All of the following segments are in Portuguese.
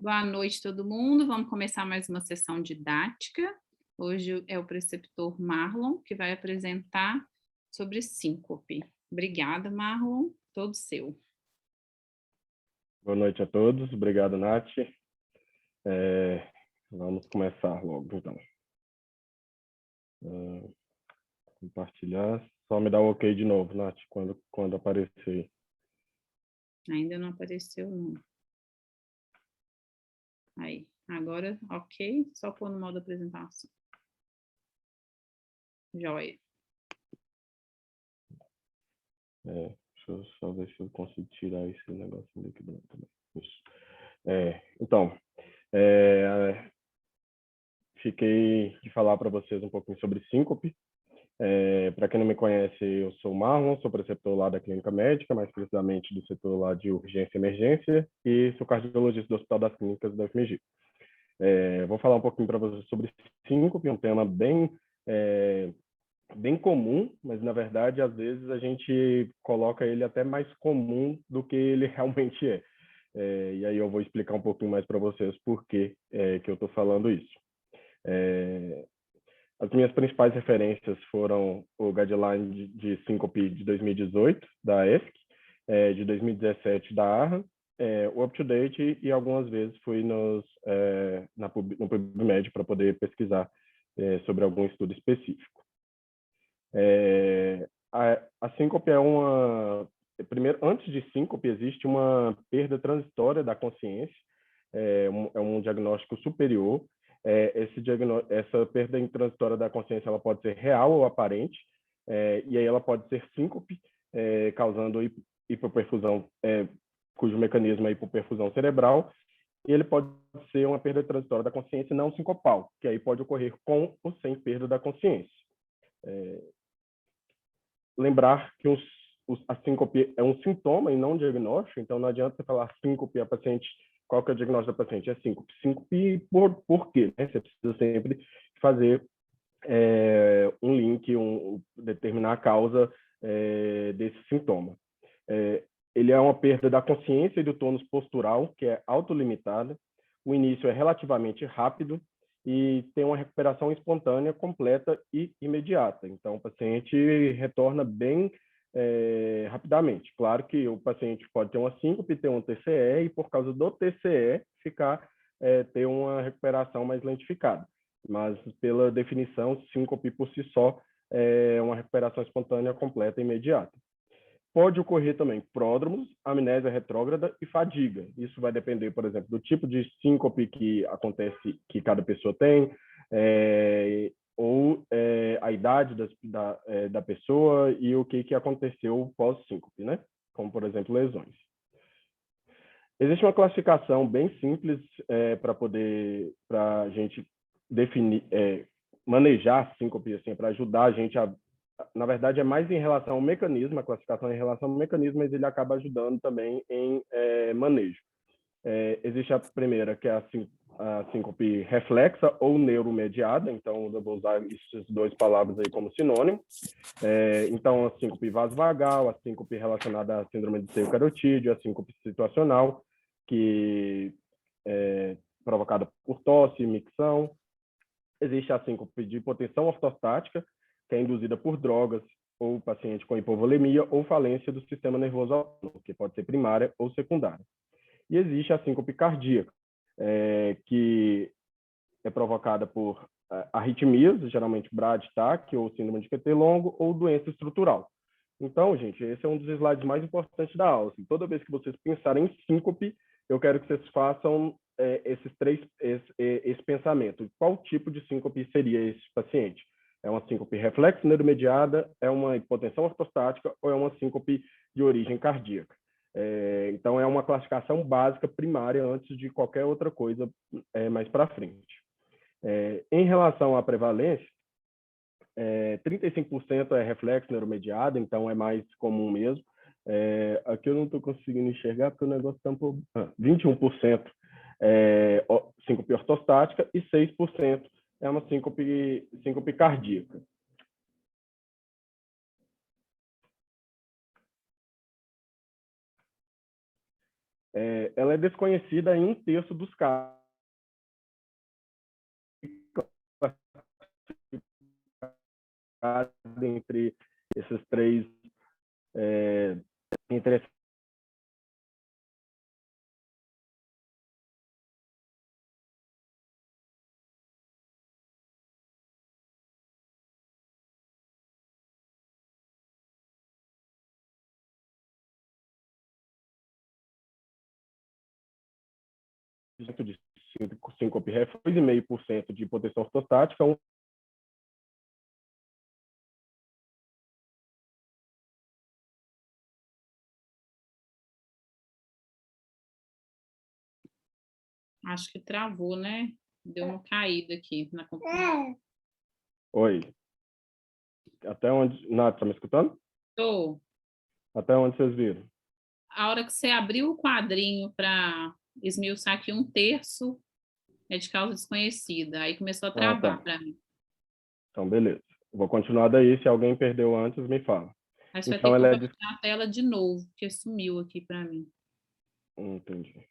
Boa noite, todo mundo. Vamos começar mais uma sessão didática. Hoje é o preceptor Marlon que vai apresentar sobre síncope. Obrigada, Marlon. Todo seu. Boa noite a todos. Obrigado, Nath. Vamos começar logo, então. Compartilhar. Só me dá o ok de novo, Nath, quando aparecer. Ainda não apareceu, não. Aí, agora, ok. Só pôr no modo apresentação. Joia. Deixa eu só ver se eu consigo tirar esse negocinho daqui dentro também. Isso. Então, fiquei de falar para vocês um pouquinho sobre síncope. Para quem não me conhece, eu sou o Marlon, sou preceptor lá da clínica médica, mais precisamente do setor lá de urgência e emergência, e sou cardiologista do Hospital das Clínicas da UFMG. Vou falar um pouquinho para vocês sobre síncope, um tema bem comum, mas na verdade às vezes a gente coloca ele até mais comum do que ele realmente é. E aí eu vou explicar um pouquinho mais para vocês por que que eu estou falando isso. As minhas principais referências foram o Guideline de Síncope de 2018, da ESC, de 2017, da ARRA, o UpToDate, e algumas vezes fui no PubMed para poder pesquisar sobre algum estudo específico. A síncope é uma... Primeiro, antes de síncope, existe uma perda transitória da consciência, é um diagnóstico superior. Essa perda transitória da consciência ela pode ser real ou aparente, e aí ela pode ser síncope, causando hipoperfusão, cujo mecanismo é hipoperfusão cerebral, e ele pode ser uma perda transitória da consciência não sincopal, que aí pode ocorrer com ou sem perda da consciência. Lembrar que a síncope é um sintoma e não um diagnóstico, então não adianta você falar síncope a paciente. Qual que é o diagnóstico da paciente? É síncope. Síncope por quê? Né? Você precisa sempre fazer um link, determinar a causa desse sintoma. Ele é uma perda da consciência e do tônus postural, que é autolimitada. O início é relativamente rápido e tem uma recuperação espontânea, completa e imediata. Então, o paciente retorna bem rapidamente. Claro que o paciente pode ter uma síncope, ter um TCE, e por causa do TCE, ter uma recuperação mais lentificada. Mas, pela definição, síncope por si só é uma recuperação espontânea, completa e imediata. Pode ocorrer também pródromos, amnésia retrógrada e fadiga. Isso vai depender, por exemplo, do tipo de síncope que acontece, que cada pessoa tem, ou a idade da pessoa e o que aconteceu pós-síncope, né? Como, por exemplo, lesões. Existe uma classificação bem simples para a gente definir, manejar a síncope, assim, para ajudar a gente a... Na verdade, é mais em relação ao mecanismo, a classificação é em relação ao mecanismo, mas ele acaba ajudando também em manejo. Existe a primeira, que é a síncope reflexa ou neuromediada, então eu vou usar essas duas palavras aí como sinônimo. Então, a síncope vasovagal, a síncope relacionada à síndrome de seio carotídeo, a síncope situacional, que é provocada por tosse, micção. Existe a síncope de hipotensão ortostática, que é induzida por drogas, ou paciente com hipovolemia ou falência do sistema nervoso autônomo, que pode ser primária ou secundária. E existe a síncope cardíaca, que é provocada por arritmias, geralmente brad-TAC, ou síndrome de QT longo, ou doença estrutural. Então, gente, esse é um dos slides mais importantes da aula. Assim, toda vez que vocês pensarem em síncope, eu quero que vocês façam esse pensamento. Qual tipo de síncope seria esse paciente? É uma síncope reflexa neuromediada, é uma hipotensão ortostática ou é uma síncope de origem cardíaca? Então, é uma classificação básica primária antes de qualquer outra coisa mais para frente. Em relação à prevalência, 35% é reflexo neuromediado, então é mais comum mesmo. Aqui eu não estou conseguindo enxergar porque o negócio está um pouco... 21% é síncope ortostática e 6% é uma síncope cardíaca. ela é desconhecida em um terço dos casos. Entre esses três, entre de síncope reflexo, 2,5% de hipotensão ortostática, Acho que travou, né? Deu uma caída aqui na computadora. Oi. Até onde... Nath, tá me escutando? Tô. Até onde vocês viram? A hora que você abriu o quadrinho para esmiuçar aqui, um terço é de causa desconhecida. Aí começou a Ah, travar tá. para mim. Então, beleza. Vou continuar daí. Se alguém perdeu antes, me fala. Aí você vai ter Então, que ela é... compartilhar a tela de novo, porque sumiu aqui para mim. Entendi.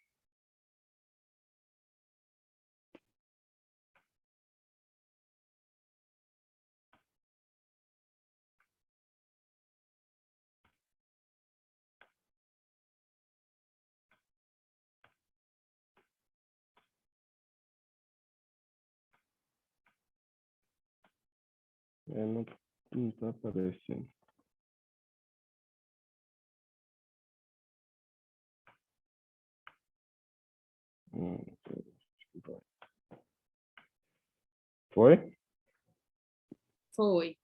Não tá aparecendo. Foi? Foi.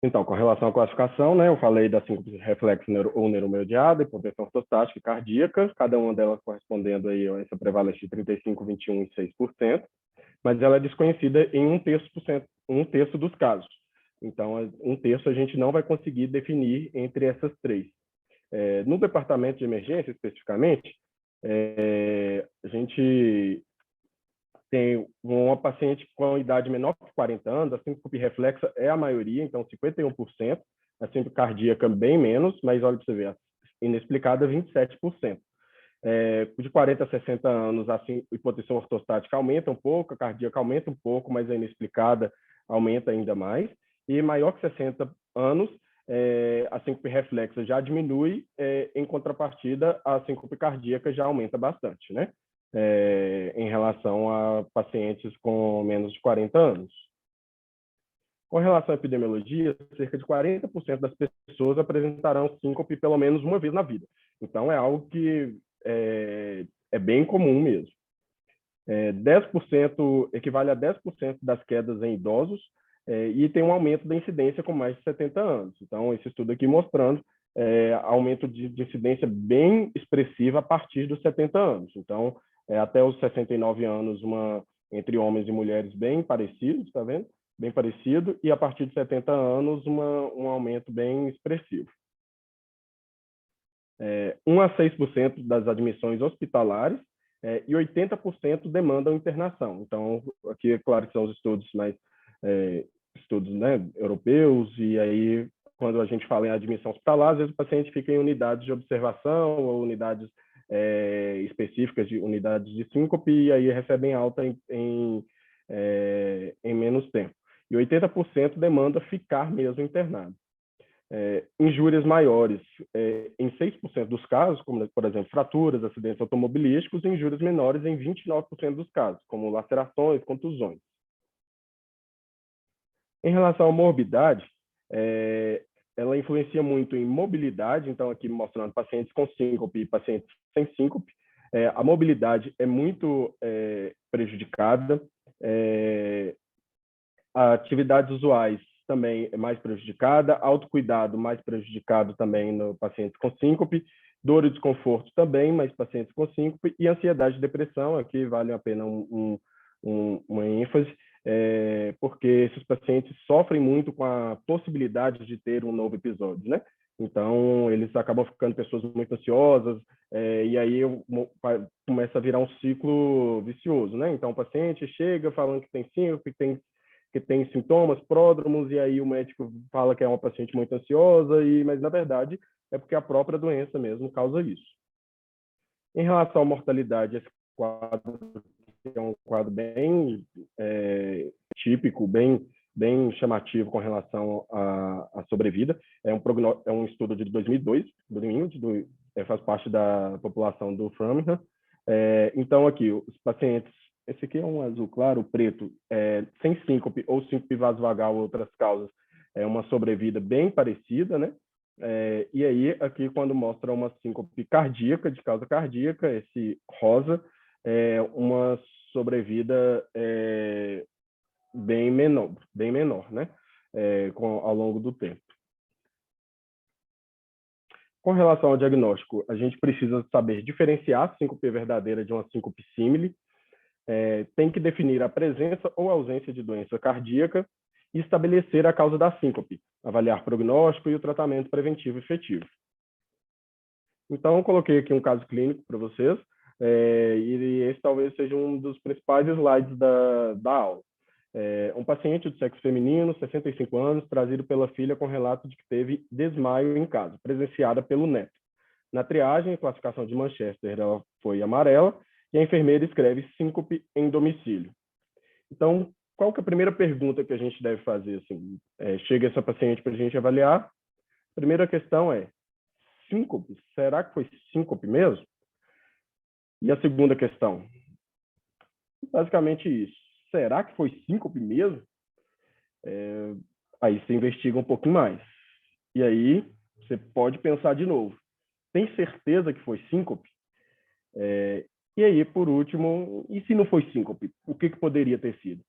Então, com relação à classificação, né, eu falei da síncope reflexo ou neuromediada, hipotensão ortostática e cardíaca, cada uma delas correspondendo aí a essa prevalência de 35, 21 e 6%, mas ela é desconhecida em um terço dos casos. Então, um terço a gente não vai conseguir definir entre essas três. No departamento de emergência, especificamente, a gente tem uma paciente com idade menor que 40 anos, a síncope reflexa é a maioria, então 51%, a síncope cardíaca bem menos, mas olha para você ver, a inexplicada 27%. De 40 a 60 anos, a hipotensão ortostática aumenta um pouco, a cardíaca aumenta um pouco, mas a inexplicada aumenta ainda mais. E maior que 60 anos, a síncope reflexa já diminui, em contrapartida, a síncope cardíaca já aumenta bastante, né? Em relação a pacientes com menos de 40 anos. Com relação à epidemiologia, cerca de 40% das pessoas apresentarão síncope pelo menos uma vez na vida. Então, é algo que é bem comum mesmo. 10% equivale a 10% das quedas em idosos, e tem um aumento da incidência com mais de 70 anos. Então, esse estudo aqui mostrando aumento de incidência bem expressiva a partir dos 70 anos. Então, até os 69 anos, entre homens e mulheres bem parecidos, tá vendo? Bem parecido, e a partir de 70 anos, um aumento bem expressivo. 1 a 6% das admissões hospitalares e 80% demandam internação. Então, aqui é claro que são os estudos mais estudos, né, europeus, e aí quando a gente fala em admissão hospitalar, às vezes o paciente fica em unidades de observação ou unidades específicas de unidades de síncope, e aí recebem alta em menos tempo. E 80% demanda ficar mesmo internado. Injúrias maiores em 6% dos casos, como, por exemplo, fraturas, acidentes automobilísticos, e injúrias menores em 29% dos casos, como lacerações, contusões. Em relação à morbidade, ela influencia muito em mobilidade, então aqui mostrando pacientes com síncope e pacientes sem síncope. A mobilidade é muito prejudicada, atividades usuais também é mais prejudicada, autocuidado mais prejudicado também no pacientes com síncope, dor e desconforto também, mas pacientes com síncope, e ansiedade e depressão, aqui vale a pena uma ênfase, porque esses pacientes sofrem muito com a possibilidade de ter um novo episódio, né? Então, eles acabam ficando pessoas muito ansiosas, e aí começa a virar um ciclo vicioso, né? Então, o paciente chega falando que tem síncope, que que tem sintomas, pródromos, e aí o médico fala que é uma paciente muito ansiosa, mas na verdade é porque a própria doença mesmo causa isso. Em relação à mortalidade, esse quadro é um quadro bem típico, bem chamativo com relação à sobrevida. É um estudo de 2002, do IND, faz parte da população do Framingham. Então, aqui, os pacientes, esse aqui é um azul claro, o preto, sem síncope ou síncope vasovagal ou outras causas, é uma sobrevida bem parecida, né? E aí, aqui, quando mostra uma síncope cardíaca, de causa cardíaca, esse rosa, uma sobrevida bem menor, né? Ao longo do tempo. Com relação ao diagnóstico, a gente precisa saber diferenciar a síncope verdadeira de uma síncope símile, tem que definir a presença ou ausência de doença cardíaca e estabelecer a causa da síncope, avaliar prognóstico e o tratamento preventivo efetivo. Então, eu coloquei aqui um caso clínico para vocês, e esse talvez seja um dos principais slides da aula. Um paciente de sexo feminino, 65 anos, trazido pela filha com relato de que teve desmaio em casa, presenciada pelo neto. Na triagem, a classificação de Manchester ela foi amarela, e a enfermeira escreve síncope em domicílio. Então, qual que é a primeira pergunta que a gente deve fazer? Assim, chega essa paciente para a gente avaliar. A primeira questão é, síncope? Será que foi síncope mesmo? E a segunda questão? Basicamente isso. Será que foi síncope mesmo? Aí você investiga um pouquinho mais. E aí você pode pensar de novo. Tem certeza que foi síncope? E aí, por último, e se não foi síncope? O que poderia ter sido?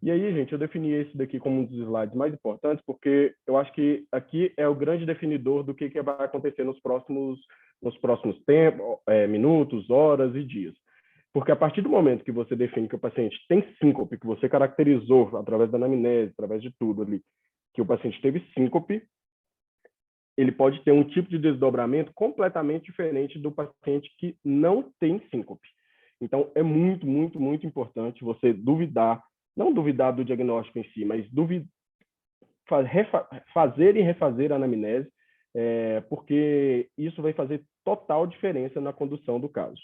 E aí, gente, eu defini esse daqui como um dos slides mais importantes, porque eu acho que aqui é o grande definidor do que vai acontecer nos próximos tempos, minutos, horas e dias. Porque a partir do momento que você define que o paciente tem síncope, que você caracterizou através da anamnese, através de tudo ali, que o paciente teve síncope, ele pode ter um tipo de desdobramento completamente diferente do paciente que não tem síncope. Então, é muito, muito, muito importante você não duvidar do diagnóstico em si, mas fazer e refazer a anamnese, porque isso vai fazer total diferença na condução do caso.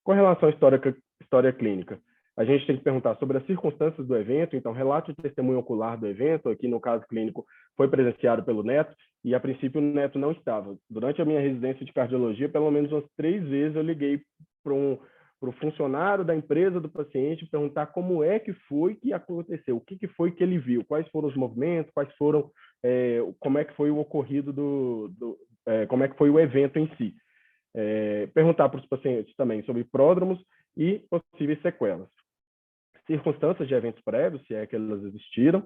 Com relação à história clínica, a gente tem que perguntar sobre as circunstâncias do evento, então, relato de testemunho ocular do evento, aqui no caso clínico, foi presenciado pelo neto, e a princípio o neto não estava. Durante a minha residência de cardiologia, pelo menos umas 3 vezes eu liguei para o funcionário da empresa do paciente perguntar como é que foi que aconteceu, o que foi que ele viu, quais foram os movimentos, como é que foi o ocorrido como é que foi o evento em si. Perguntar para os pacientes também sobre pródromos e possíveis sequelas. Circunstâncias de eventos prévios, se é que elas existiram,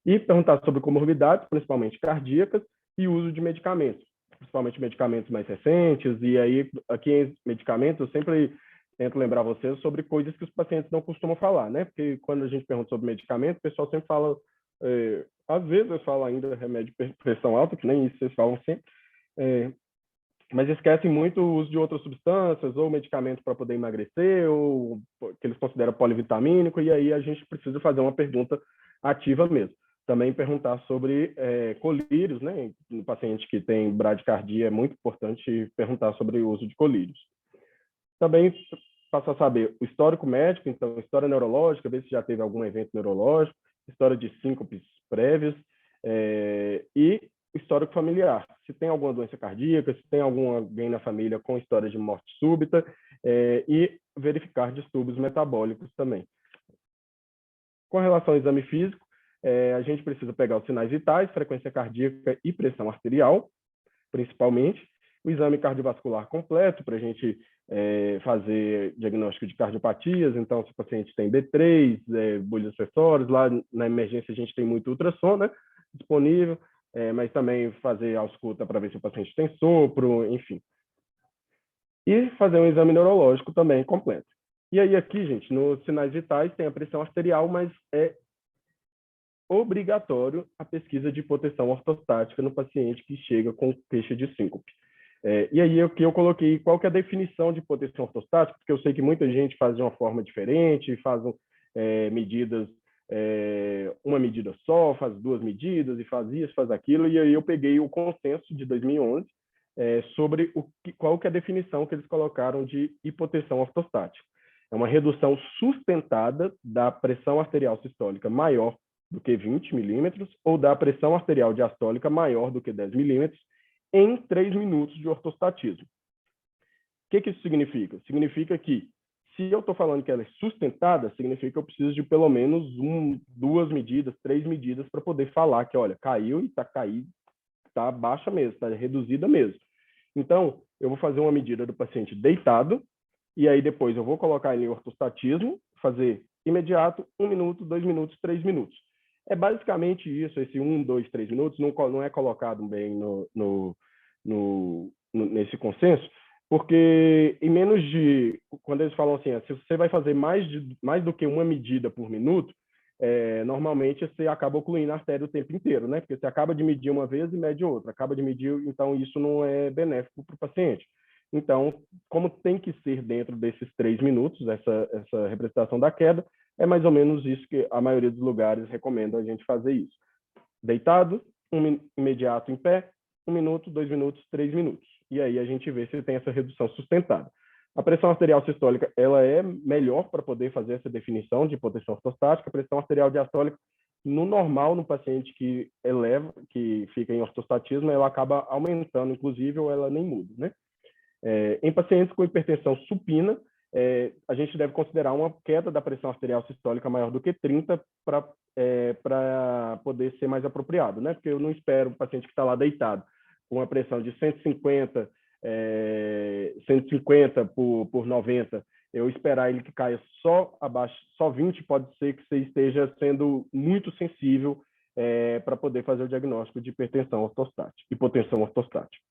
e perguntar sobre comorbidades, principalmente cardíacas, e uso de medicamentos, principalmente medicamentos mais recentes, e aí, aqui em medicamentos, eu sempre tento lembrar vocês sobre coisas que os pacientes não costumam falar, né? Porque quando a gente pergunta sobre medicamento, o pessoal sempre fala, às vezes eles falam ainda remédio de pressão alta, que nem isso vocês falam sempre, mas esquecem muito o uso de outras substâncias ou medicamentos para poder emagrecer, ou que eles consideram polivitamínico, e aí a gente precisa fazer uma pergunta ativa mesmo. Também perguntar sobre colírios, né? No paciente que tem bradicardia, é muito importante perguntar sobre o uso de colírios. Também passar a saber o histórico médico, então, história neurológica, ver se já teve algum evento neurológico, história de síncopes prévias, e histórico familiar, se tem alguma doença cardíaca, se tem alguém na família com história de morte súbita, e verificar distúrbios metabólicos também. Com relação ao exame físico, a gente precisa pegar os sinais vitais, frequência cardíaca e pressão arterial, principalmente, o exame cardiovascular completo, para a gente fazer diagnóstico de cardiopatias, então se o paciente tem B3, bolhas acessórias, lá na emergência a gente tem muito ultrassom, né, disponível, mas também fazer ausculta para ver se o paciente tem sopro, enfim. E fazer um exame neurológico também completo. E aí aqui, gente, nos sinais vitais tem a pressão arterial, mas é obrigatório a pesquisa de hipotensão ortostática no paciente que chega com queixa de síncope. E aí aqui eu coloquei qual que é a definição de hipotensão ortostática, porque eu sei que muita gente faz de uma forma diferente, faz medidas uma medida só, faz 2 medidas, e faz isso, faz aquilo, e aí eu peguei o consenso de 2011 sobre qual que é a definição que eles colocaram de hipotensão ortostática. É uma redução sustentada da pressão arterial sistólica maior do que 20 milímetros ou da pressão arterial diastólica maior do que 10 milímetros em 3 minutos de ortostatismo. O que isso significa? Significa que, se eu estou falando que ela é sustentada, significa que eu preciso de pelo menos 2 medidas, 3 medidas para poder falar que, olha, caiu e está caído, está baixa mesmo, está reduzida mesmo. Então, eu vou fazer uma medida do paciente deitado, e aí depois eu vou colocar ele em ortostatismo, fazer imediato, 1 minuto, 2 minutos, 3 minutos. É basicamente isso, esse 1, 2, 3 minutos não é colocado bem nesse consenso, porque em menos de, quando eles falam assim, se você vai fazer mais do que uma medida por minuto, normalmente você acaba ocluindo a artéria o tempo inteiro, né? Porque você acaba de medir uma vez e mede outra, acaba de medir, então isso não é benéfico para o paciente. Então, como tem que ser dentro desses 3 minutos, essa representação da queda, é mais ou menos isso que a maioria dos lugares recomenda a gente fazer isso. Deitado, imediato em pé, 1 minuto, 2 minutos, 3 minutos. E aí a gente vê se tem essa redução sustentada. A pressão arterial sistólica ela é melhor para poder fazer essa definição de hipotensão ortostática. A pressão arterial diastólica, no normal, no paciente que fica em ortostatismo, ela acaba aumentando, inclusive, ou ela nem muda, né? Em pacientes com hipertensão supina, a gente deve considerar uma queda da pressão arterial sistólica maior do que 30 para poder ser mais apropriado, né? Porque eu não espero o paciente que está lá deitado com uma pressão de 150 por 90, eu esperar ele que caia só abaixo, só 20, pode ser que você esteja sendo muito sensível para poder fazer o diagnóstico de hipotensão ortostática.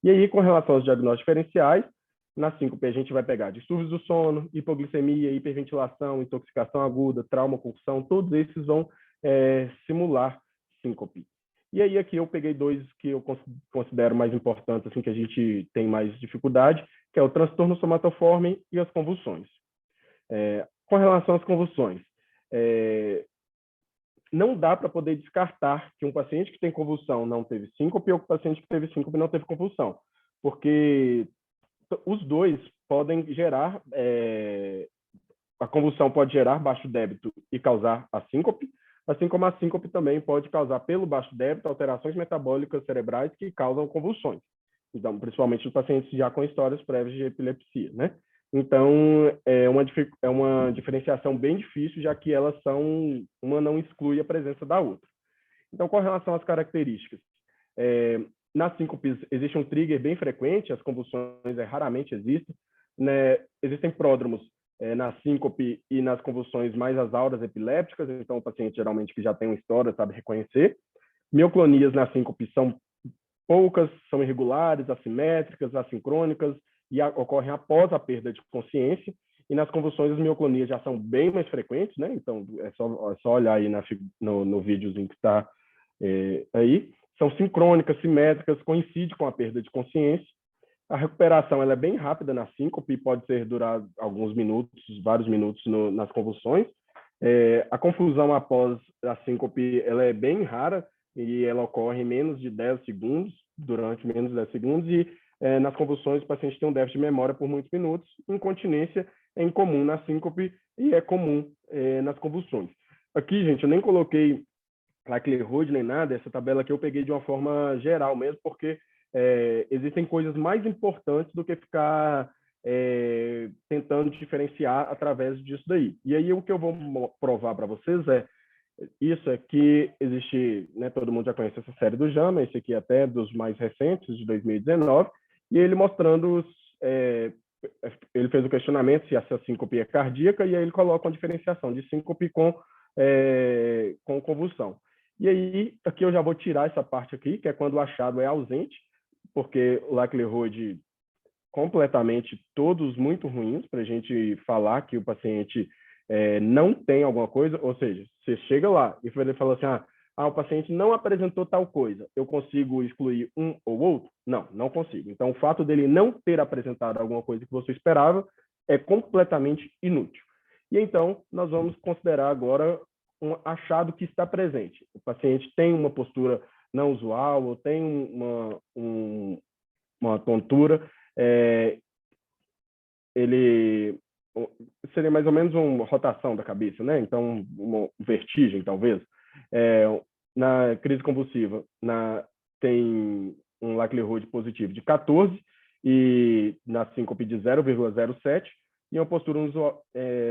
E aí, com relação aos diagnósticos diferenciais, na síncope a gente vai pegar distúrbios do sono, hipoglicemia, hiperventilação, intoxicação aguda, trauma, concussão, todos esses vão simular síncope. E aí aqui eu peguei 2 que eu considero mais importantes, assim, que a gente tem mais dificuldade, que é o transtorno somatoforme e as convulsões. Com relação às convulsões, não dá para poder descartar que um paciente que tem convulsão não teve síncope ou que o paciente que teve síncope não teve convulsão, porque os dois podem gerar, a convulsão pode gerar baixo débito e causar a síncope, assim como a síncope também pode causar, pelo baixo débito, alterações metabólicas cerebrais que causam convulsões. Então, principalmente nos pacientes já com histórias prévias de epilepsia, né? Então, é uma diferenciação bem difícil, já que uma não exclui a presença da outra. Então, com relação às características, nas síncopes existe um trigger bem frequente, as convulsões raramente existem, né? Existem pródromos na síncope e nas convulsões mais as auras epilépticas, então o paciente geralmente que já tem uma história sabe reconhecer. Mioclonias na síncope são poucas, são irregulares, assimétricas, assincrônicas e ocorrem após a perda de consciência. E nas convulsões as mioclonias já são bem mais frequentes, né? Então é só olhar aí no videozinho que está aí. São sincrônicas, simétricas, coincidem com a perda de consciência. A recuperação ela é bem rápida na síncope e pode durar alguns minutos, vários minutos nas convulsões. A confusão após a síncope ela é bem rara e ela ocorre em menos de 10 segundos, durante menos de 10 segundos, e nas convulsões o paciente tem um déficit de memória por muitos minutos. Incontinência é incomum na síncope e é comum nas convulsões. Aqui, gente, eu nem coloquei Likelihood nem nada, essa tabela aqui eu peguei de uma forma geral mesmo, porque existem coisas mais importantes do que ficar tentando diferenciar através disso daí. E aí o que eu vou provar para vocês isso é que existe, né, todo mundo já conhece essa série do JAMA, esse aqui até dos mais recentes, de 2019, e ele mostrando ele fez o questionamento se essa síncope é cardíaca, e aí ele coloca uma diferenciação de síncope com convulsão. E aí, aqui eu já vou tirar essa parte aqui, que é quando o achado é ausente, porque o likelihood completamente todos muito ruins para a gente falar que o paciente não tem alguma coisa, ou seja, você chega lá e ele fala assim, o paciente não apresentou tal coisa, eu consigo excluir um ou outro? Não, não consigo. Então, o fato dele não ter apresentado alguma coisa que você esperava é completamente inútil. E então, nós vamos considerar agora um achado que está presente. O paciente tem uma postura não usual, ou tem uma tontura, ele seria mais ou menos uma rotação da cabeça, né? Então, uma vertigem, talvez. Na crise convulsiva, tem um likelihood positivo de 14 e na síncope de 0,07 e uma postura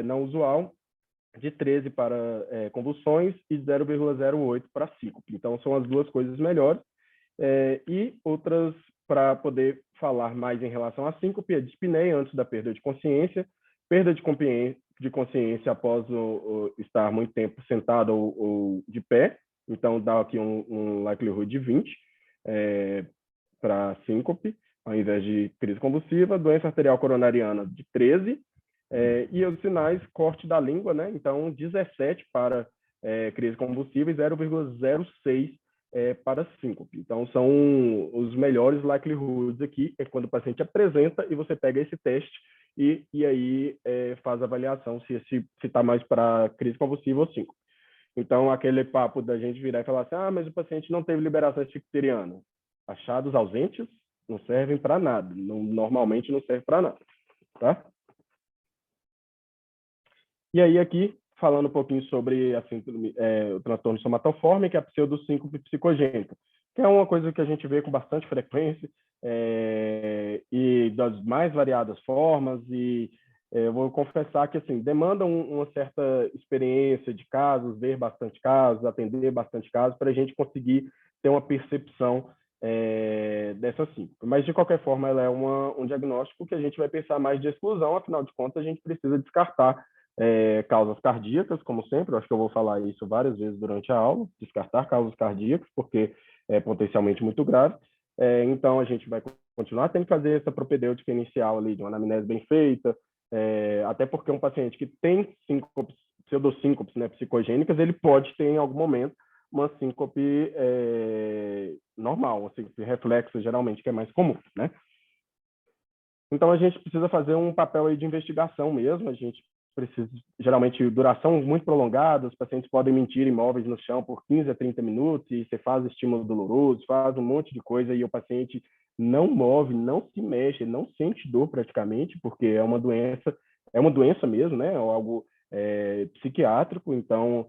não usual de 13 para convulsões e 0,08 para síncope. Então, são as duas coisas melhores. E outras, para poder falar mais em relação à síncope, a dispneia antes da perda de consciência, perda de consciência após estar muito tempo sentado ou de pé, então dá aqui um likelihood de 20 para síncope, ao invés de crise convulsiva, doença arterial coronariana de 13, e os sinais, corte da língua, né? Então 17 para crise convulsiva e 0,06 para síncope. Então, são os melhores likelihoods aqui, é quando o paciente apresenta e você pega esse teste e aí faz a avaliação se está mais para crise convulsiva ou síncope. Então, aquele papo da gente virar e falar assim, mas o paciente não teve liberação icteriana. Achados ausentes não servem para nada, normalmente não serve para nada, tá? E aí aqui, falando um pouquinho sobre a síndrome, o transtorno somatoforme, que é a pseudosíncope psicogênica, que é uma coisa que a gente vê com bastante frequência e das mais variadas formas, e eu vou confessar que assim demanda uma certa experiência de casos, ver bastante casos, atender bastante casos, para a gente conseguir ter uma percepção dessa síncope. Mas, de qualquer forma, ela é um diagnóstico que a gente vai pensar mais de exclusão, afinal de contas, a gente precisa descartar causas cardíacas, como sempre, eu acho que eu vou falar isso várias vezes durante a aula, descartar causas cardíacas, porque é potencialmente muito grave. Então, a gente vai continuar tendo que fazer essa propedêutica inicial ali, de uma anamnese bem feita, até porque um paciente que tem síncopes, pseudosíncopes, né, psicogênicas, ele pode ter, em algum momento, uma síncope normal, uma síncope reflexa, geralmente, que é mais comum, né? Então, a gente precisa fazer um papel aí de investigação mesmo, a gente precisa, geralmente, duração muito prolongada, os pacientes podem mentir imóveis no chão por 15 a 30 minutos, e você faz estímulo doloroso, faz um monte de coisa, e o paciente não move, não se mexe, não sente dor praticamente, porque é uma doença mesmo, né? É algo psiquiátrico, então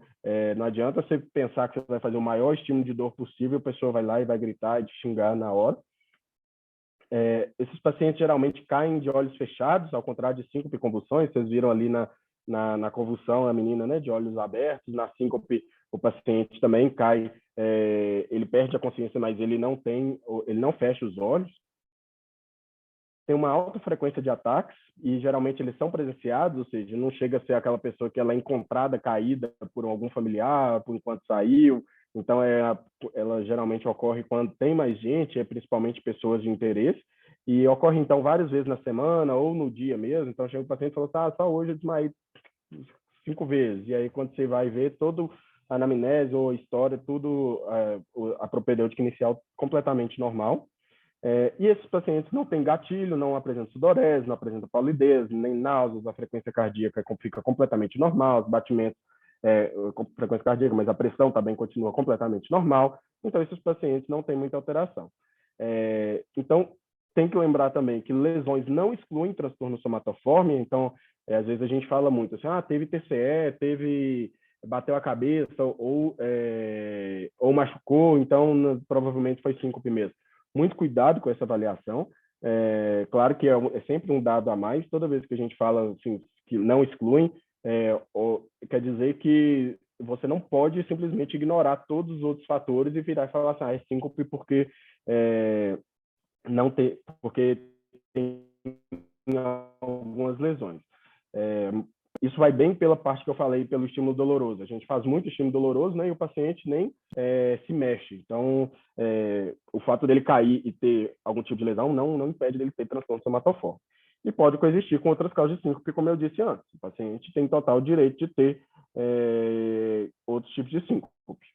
não adianta você pensar que você vai fazer o maior estímulo de dor possível, a pessoa vai lá e vai gritar e te xingar na hora. Esses pacientes geralmente caem de olhos fechados, ao contrário de síncope e convulsões. Vocês viram ali na convulsão a menina, né, de olhos abertos. Na síncope, o paciente também cai, ele perde a consciência, mas ele não fecha os olhos. Tem uma alta frequência de ataques e geralmente eles são presenciados, ou seja, não chega a ser aquela pessoa que ela é encontrada caída por algum familiar, por enquanto saiu. Então, ela geralmente ocorre quando tem mais gente, principalmente pessoas de interesse, e ocorre, então, várias vezes na semana ou no dia mesmo. Então, chega o paciente e fala assim, só hoje eu desmaiei 5 vezes. E aí, quando você vai ver, todo a anamnese ou a história, tudo, a propedêutica inicial completamente normal. E esses pacientes não têm gatilho, não apresentam sudorese, não apresentam palidez, nem náuseas, a frequência cardíaca fica completamente normal, os batimentos, frequência cardíaca, mas a pressão também continua completamente normal. Então, esses pacientes não têm muita alteração. Então, tem que lembrar também que lesões não excluem transtorno somatoforme. Então, às vezes a gente fala muito assim, teve TCE, bateu a cabeça ou machucou, então provavelmente foi síncope mesmo. Muito cuidado com essa avaliação. Claro que é sempre um dado a mais. Toda vez que a gente fala assim, que não excluem, quer dizer que você não pode simplesmente ignorar todos os outros fatores e virar e falar assim, é síncope porque porque tem algumas lesões. Isso vai bem pela parte que eu falei, pelo estímulo doloroso. A gente faz muito estímulo doloroso, né, e o paciente nem se mexe. Então, o fato dele cair e ter algum tipo de lesão não impede dele ter transtorno somatoforme. E pode coexistir com outras causas de síncope, como eu disse antes. O paciente tem total direito de ter outros tipos de síncope.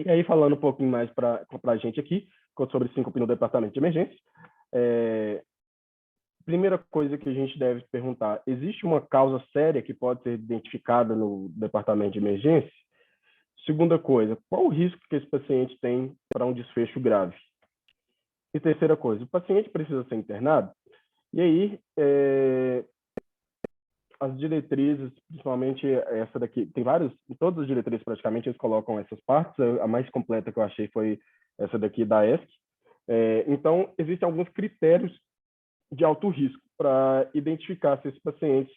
E aí, falando um pouquinho mais para a gente aqui, sobre síncope no departamento de emergência, primeira coisa que a gente deve perguntar, existe uma causa séria que pode ser identificada no departamento de emergência? Segunda coisa, qual o risco que esse paciente tem para um desfecho grave? E terceira coisa, o paciente precisa ser internado? E aí, as diretrizes, principalmente essa daqui, tem vários, em todas as diretrizes praticamente eles colocam essas partes, a mais completa que eu achei foi essa daqui da ESC. Então, existem alguns critérios de alto risco para identificar se esse paciente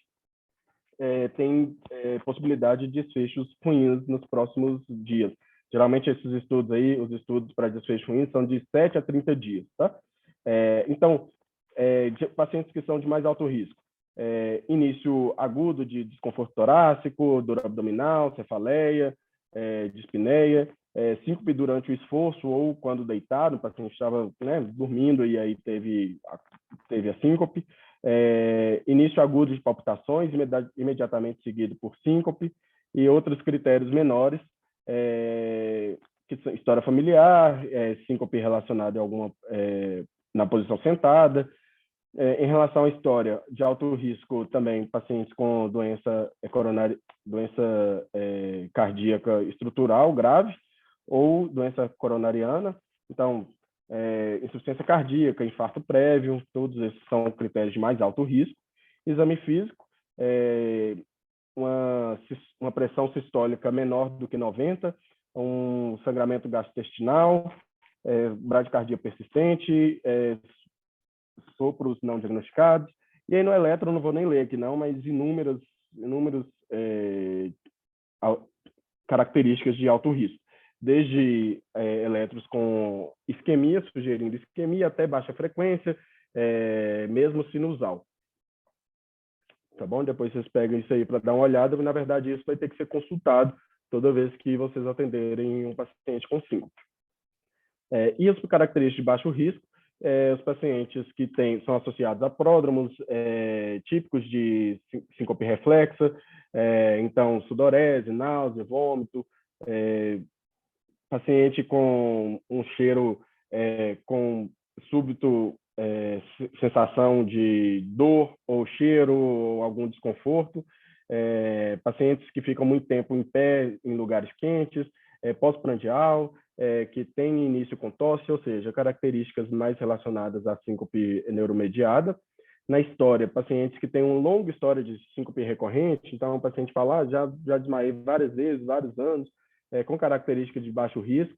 tem possibilidade de desfechos ruins nos próximos dias. Geralmente, esses estudos aí, os estudos para desfechos ruins, são de 7 a 30 dias, tá? Então, de pacientes que são de mais alto risco, início agudo de desconforto torácico, dor abdominal, cefaleia, dispneia, síncope durante o esforço ou quando deitado, o paciente estava, né, dormindo e aí teve a síncope, início agudo de palpitações, imediatamente seguido por síncope, e outros critérios menores, que são história familiar, síncope relacionada a alguma na posição sentada. Em relação à história de alto risco, também pacientes com doença coronária, doença cardíaca estrutural grave ou doença coronariana. Então, insuficiência cardíaca, infarto prévio, todos esses são critérios de mais alto risco. Exame físico, uma pressão sistólica menor do que 90, um sangramento gastrointestinal, bradicardia persistente, sopros não diagnosticados. E aí no eletro, não vou nem ler aqui não, mas inúmeras características de alto risco. Desde eletros com isquemia, sugerindo isquemia, até baixa frequência, mesmo sinusal. Tá bom? Depois vocês pegam isso aí para dar uma olhada, mas na verdade isso vai ter que ser consultado toda vez que vocês atenderem um paciente com síncope. E as características de baixo risco, os pacientes que são associados a pródromos típicos de síncope reflexa, então sudorese, náusea, vômito, paciente com um cheiro com súbito sensação de dor ou cheiro ou algum desconforto, pacientes que ficam muito tempo em pé em lugares quentes, pós-prandial, que tem início com tosse, ou seja, características mais relacionadas à síncope neuromediada. Na história, pacientes que têm uma longa história de síncope recorrente, então o paciente fala, já desmaiei várias vezes, vários anos, com características de baixo risco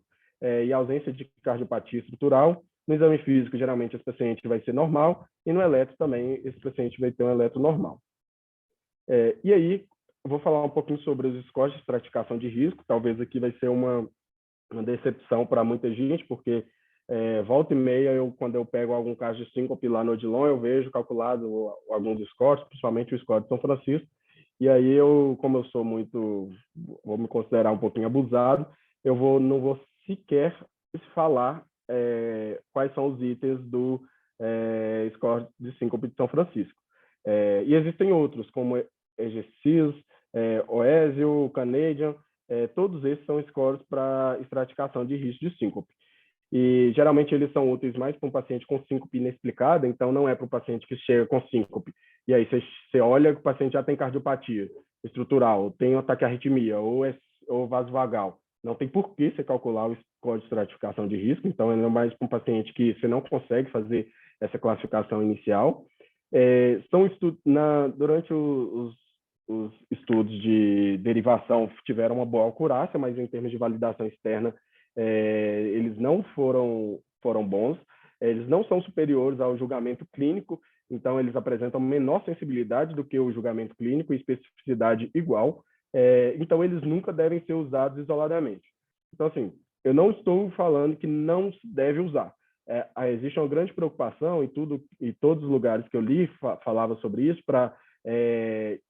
e ausência de cardiopatia estrutural. No exame físico, geralmente, esse paciente vai ser normal, e no eletro também, esse paciente vai ter um eletro normal. E aí, eu vou falar um pouquinho sobre os scores de estratificação de risco. Talvez aqui vai ser uma decepção para muita gente, porque volta e meia, quando eu pego algum caso de síncope lá no Odilon, eu vejo calculado alguns scores, principalmente o score de São Francisco, e aí como eu sou vou me considerar um pouquinho abusado, não vou sequer falar quais são os itens do score de síncope de São Francisco. E existem outros, como EGCIS, OESIO, Canadian, todos esses são scores para estratificação de risco de síncope. E geralmente eles são úteis mais para um paciente com síncope inexplicada, então não é para o paciente que chega com síncope. E aí você olha que o paciente já tem cardiopatia estrutural, tem um ataque de arritmia ou vasovagal. Não tem por que você calcular o score de estratificação de risco, então é mais para um paciente que você não consegue fazer essa classificação inicial. Durante os estudos de derivação tiveram uma boa acurácia, mas em termos de validação externa, eles não foram bons. Eles não são superiores ao julgamento clínico, então eles apresentam menor sensibilidade do que o julgamento clínico e especificidade igual. Então eles nunca devem ser usados isoladamente. Então, assim, eu não estou falando que não se deve usar. Existe uma grande preocupação e todos os lugares que eu li falava sobre isso,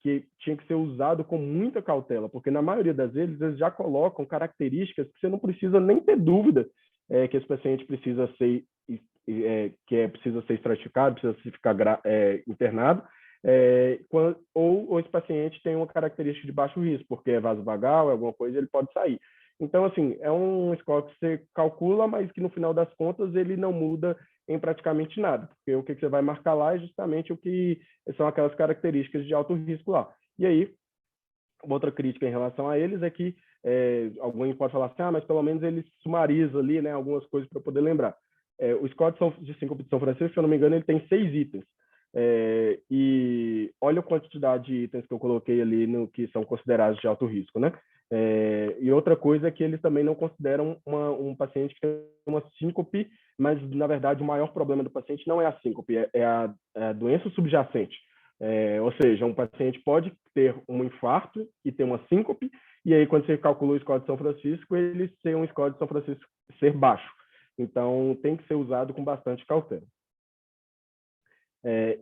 que tinha que ser usado com muita cautela, porque na maioria das vezes eles já colocam características que você não precisa nem ter dúvida que esse paciente precisa ser estratificado, precisa ficar internado, ou esse paciente tem uma característica de baixo risco, porque é vasovagal, alguma coisa, ele pode sair. Então, assim, é um score que você calcula, mas que no final das contas ele não muda em praticamente nada, porque o que você vai marcar lá é justamente o que são aquelas características de alto risco lá. E aí, outra crítica em relação a eles é que alguém pode falar assim, mas pelo menos ele sumariza ali, né, algumas coisas para poder lembrar. O score de síncope de São Francisco, se eu não me engano, ele tem 6 itens. E olha a quantidade de itens que eu coloquei ali no que são considerados de alto risco, né? E outra coisa é que eles também não consideram um paciente que tem uma síncope, mas, na verdade, o maior problema do paciente não é a síncope, é a doença subjacente. Ou seja, um paciente pode ter um infarto e ter uma síncope, e aí, quando você calcula o score de São Francisco, ele tem um score de São Francisco ser baixo. Então, tem que ser usado com bastante cautela.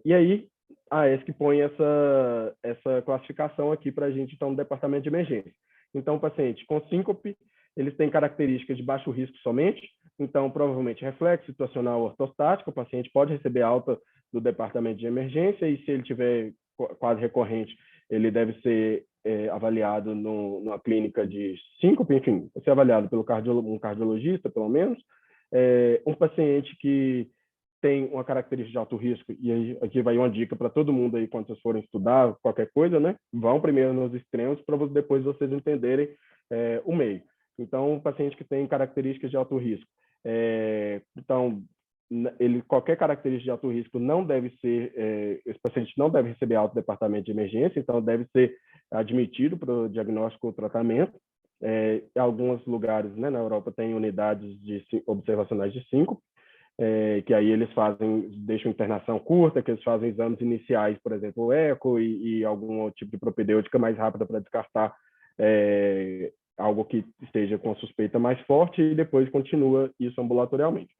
E aí, a ESC põe essa classificação aqui para a gente, então, no departamento de emergência. Então, o paciente com síncope, eles têm características de baixo risco somente, então, provavelmente, reflexo situacional ortostático, o paciente pode receber alta do departamento de emergência, e se ele tiver quase recorrente, ele deve ser avaliado numa clínica de síncope, enfim, ser avaliado pelo um cardiologista, pelo menos. Um paciente que tem uma característica de alto risco, e aí aqui vai uma dica para todo mundo aí, quando vocês forem estudar qualquer coisa, né? Vão primeiro nos extremos para depois vocês entenderem o meio. Então, um paciente que tem características de alto risco, então, qualquer característica de alto risco não deve ser, esse paciente não deve receber alta do departamento de emergência, então deve ser admitido para o diagnóstico ou tratamento. Em alguns lugares, né, na Europa, tem unidades observacionais de síncope, que aí eles deixam internação curta, que eles fazem exames iniciais, por exemplo, o eco e algum tipo de propedêutica mais rápida para descartar algo que esteja com a suspeita mais forte, e depois continua isso ambulatorialmente.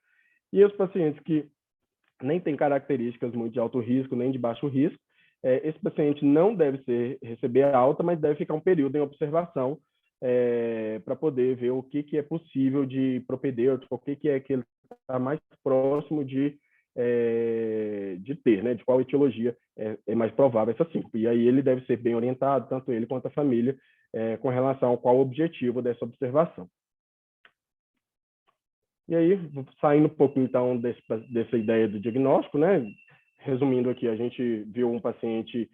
E os pacientes que nem têm características muito de alto risco, nem de baixo risco, esse paciente não deve receber alta, mas deve ficar um período em observação para poder ver o que é possível de propedêutico, o que é que ele está mais próximo de ter, né? De qual etiologia é mais provável essa síncope. E aí ele deve ser bem orientado, tanto ele quanto a família, com relação ao qual o objetivo dessa observação. E aí, saindo um pouco, então, dessa ideia do diagnóstico, né? Resumindo aqui, a gente viu um paciente,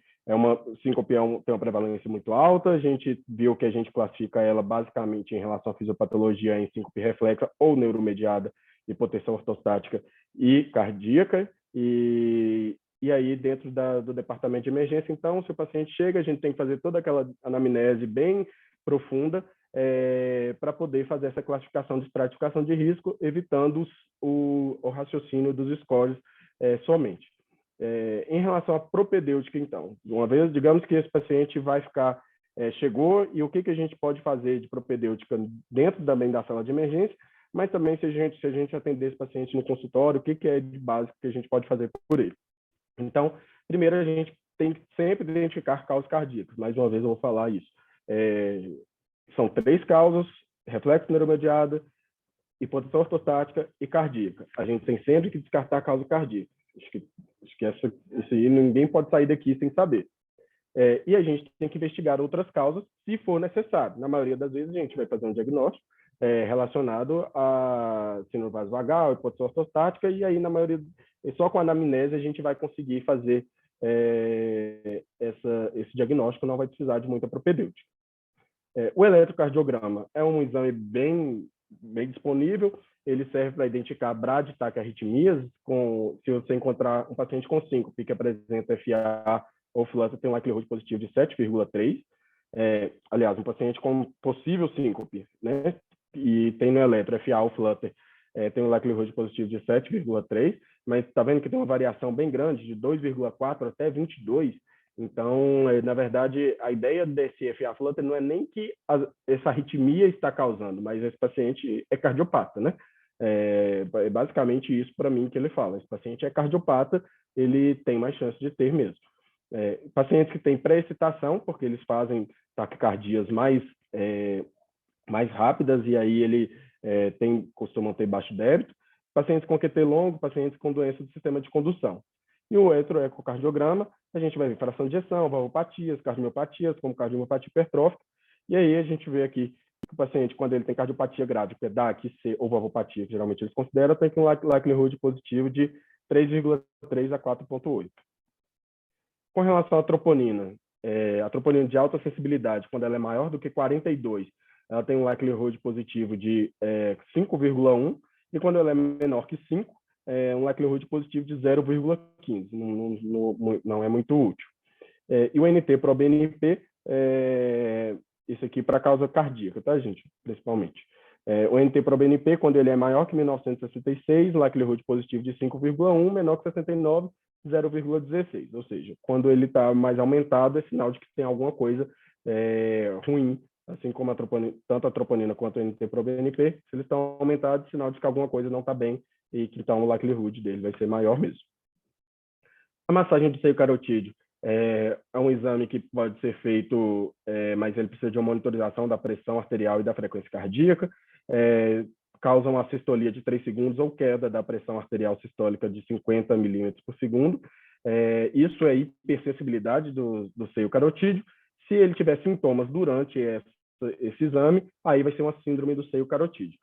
síncope tem uma prevalência muito alta, a gente viu que a gente classifica ela basicamente em relação à fisiopatologia em síncope reflexa ou neuromediada, hipotensão ortostática e cardíaca, e aí dentro do departamento de emergência, então, se o paciente chega, a gente tem que fazer toda aquela anamnese bem profunda, para poder fazer essa classificação de estratificação de risco, evitando o raciocínio dos scores somente. Em relação à propedêutica, então, uma vez, digamos que esse paciente vai ficar, chegou, e o que a gente pode fazer de propedêutica dentro também da sala de emergência, mas também se a gente atender esse paciente no consultório, o que é de básico que a gente pode fazer por ele. Então, primeiro a gente tem que sempre identificar causas cardíacas, mais uma vez eu vou falar isso. São 3 causas: reflexo neuromediado, hipotensão ortostática e cardíaca. A gente tem sempre que descartar a causa cardíaca. Acho que isso aí ninguém pode sair daqui sem saber. E a gente tem que investigar outras causas, se for necessário. Na maioria das vezes, a gente vai fazer um diagnóstico relacionado a síndrome vasovagal, hipotensão ortostática, e aí, na maioria, só com a anamnese, a gente vai conseguir fazer esse diagnóstico, não vai precisar de muita propedêutica. O eletrocardiograma é um exame bem disponível, ele serve para identificar braditacarritmias, se você encontrar um paciente com síncope que apresenta FA ou flutter tem um likelihood positivo de 7,3. Aliás, um paciente com possível síncope, né, e tem no eletro FA ou flutter, tem um likelihood positivo de 7,3, mas está vendo que tem uma variação bem grande, de 2,4 até 22. Então, na verdade, a ideia desse FA flutter não é nem que essa arritmia está causando, mas esse paciente é cardiopata, né? É basicamente isso para mim que ele fala. Esse paciente é cardiopata, ele tem mais chance de ter mesmo. Pacientes que têm pré-excitação, porque eles fazem taquicardias mais rápidas, e aí ele costumam ter baixo débito. Pacientes com QT longo, pacientes com doença do sistema de condução. E o eletroecocardiograma, a gente vai ver fração de ejeção, valvopatias, cardiomiopatias, como cardiomiopatia hipertrófica, e aí a gente vê aqui o paciente, quando ele tem cardiopatia grave, PEDAC, C ou valvopatia, que geralmente eles consideram, tem um likelihood positivo de 3,3 a 4,8. Com relação à troponina, a troponina de alta sensibilidade, quando ela é maior do que 42, ela tem um likelihood positivo de 5,1, e quando ela é menor que 5, um likelihood positivo de 0,15. Não é muito útil. E o NT-proBNP, isso aqui para causa cardíaca, tá, gente? Principalmente. O NT-proBNP, quando ele é maior que 1966, likelihood positivo de 5,1, menor que 69, 0,16. Ou seja, quando ele está mais aumentado, é sinal de que tem alguma coisa ruim, assim como tanto a troponina quanto o NT-proBNP. Se eles estão aumentados, é sinal de que alguma coisa não está bem e que então o likelihood dele vai ser maior mesmo. A massagem do seio carotídeo é um exame que pode ser feito, mas ele precisa de uma monitorização da pressão arterial e da frequência cardíaca. Causa uma sistolia de 3 segundos ou queda da pressão arterial sistólica de 50 milímetros por segundo. Isso é hipersensibilidade do seio carotídeo. Se ele tiver sintomas durante esse exame, aí vai ser uma síndrome do seio carotídeo.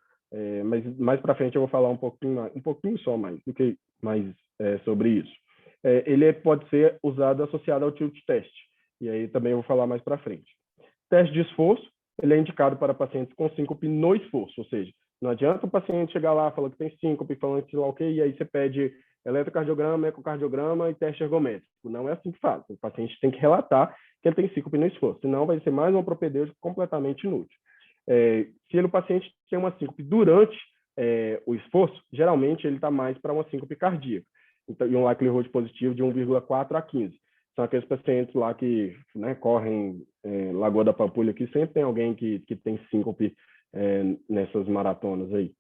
Mas mais para frente eu vou falar um pouquinho só mais sobre isso. Ele pode ser usado associado ao tilt test, e aí também eu vou falar mais para frente. Teste de esforço, ele é indicado para pacientes com síncope no esforço, ou seja, não adianta o paciente chegar lá, falar que tem síncope, falando que lá ok, e aí você pede eletrocardiograma, ecocardiograma e teste ergométrico. Não é assim que faz. O paciente tem que relatar que ele tem síncope no esforço, senão vai ser mais um propedêutico completamente inútil. Se o paciente tem uma síncope durante o esforço, geralmente ele está mais para uma síncope cardíaca. Então, e um likelihood positivo de 1,4 a 15. São aqueles pacientes lá que correm Lagoa da Pampulha, que sempre tem alguém que tem síncope nessas maratonas aí.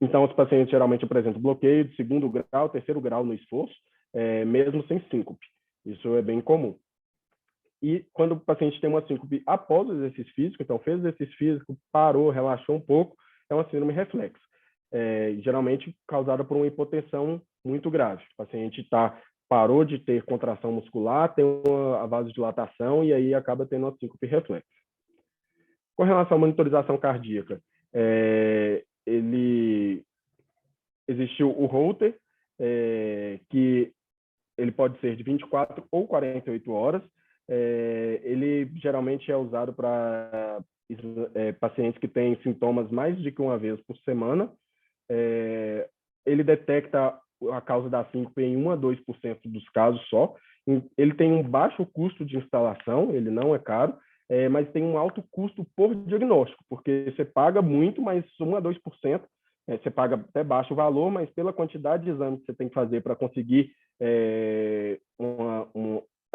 Então, os pacientes geralmente apresentam bloqueio de 2º grau, 3º grau no esforço, mesmo sem síncope. Isso é bem comum. E quando o paciente tem uma síncope após o exercício físico, então fez exercício físico, parou, relaxou um pouco, é uma síndrome reflexa. Geralmente causada por uma hipotensão muito grave. O paciente parou de ter contração muscular, tem uma vasodilatação e aí acaba tendo uma síncope reflexa. Com relação à monitorização cardíaca, existe o Holter, que ele pode ser de 24 ou 48 horas. Ele geralmente é usado para pacientes que têm sintomas mais de que uma vez por semana. Ele detecta a causa da síncope em 1 a 2% dos casos só. Ele tem um baixo custo de instalação, ele não é caro, mas tem um alto custo por diagnóstico, porque você paga muito, mas 1 a 2%, você paga até baixo valor, mas pela quantidade de exames que você tem que fazer para conseguir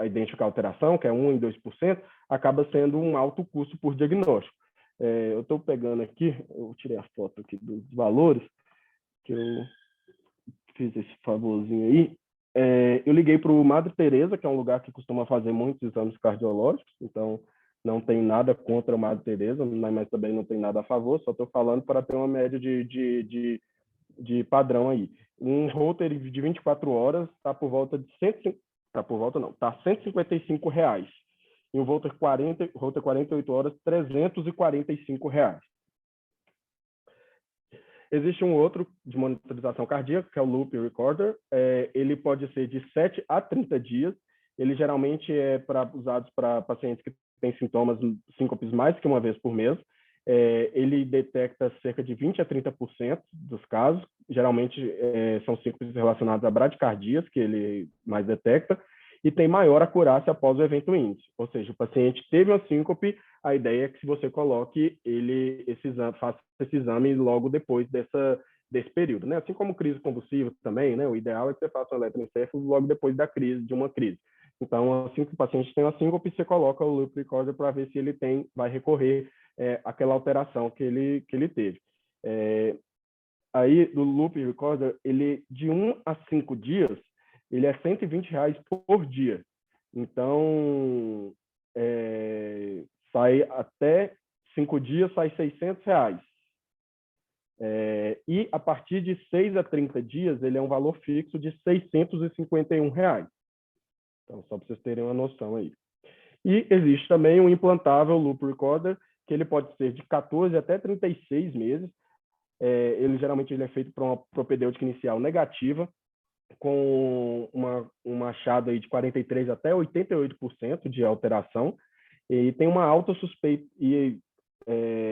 identificar a alteração, que é 1 em 2%, acaba sendo um alto custo por diagnóstico. Eu estou pegando aqui, eu tirei a foto aqui dos valores, que eu fiz esse favorzinho aí. Eu liguei para o Madre Teresa, que é um lugar que costuma fazer muitos exames cardiológicos, então não tem nada contra o Madre Teresa, mas também não tem nada a favor, só estou falando para ter uma média de padrão aí. Um Holter de 24 horas está por volta de está R$155. E um Holter 48 horas, R$345. Existe um outro de monitorização cardíaca, que é o Loop Recorder. Ele pode ser de 7 a 30 dias. Ele geralmente é usado para pacientes que têm sintomas síncopes mais que uma vez por mês. Ele detecta cerca de 20 a 30% dos casos. Geralmente são síncopes relacionadas a bradicardias, que ele mais detecta, e tem maior acurácia após o evento índice. Ou seja, o paciente teve uma síncope, a ideia é que se você coloque faça esse exame logo depois desse período, né? Assim como crise convulsiva também, né? O ideal é que você faça um eletroencefalo logo depois de uma crise. Então, assim que o paciente tem uma síncope, você coloca o Loop Recorder para ver se ele vai recorrer àquela alteração que ele teve. Aí, do Loop Recorder, ele de 1 a 5 dias, ele é R$120 por dia. Então, sai até 5 dias, sai R$600. E a partir de 6 a 30 dias, ele é um valor fixo de R$651. Então, só para vocês terem uma noção aí. E existe também um implantável Loop Recorder, que ele pode ser de 14 até 36 meses. Geralmente ele é feito para uma propedêutica inicial negativa, com uma achado aí de 43 até 88% de alteração, e tem uma alta suspeita, e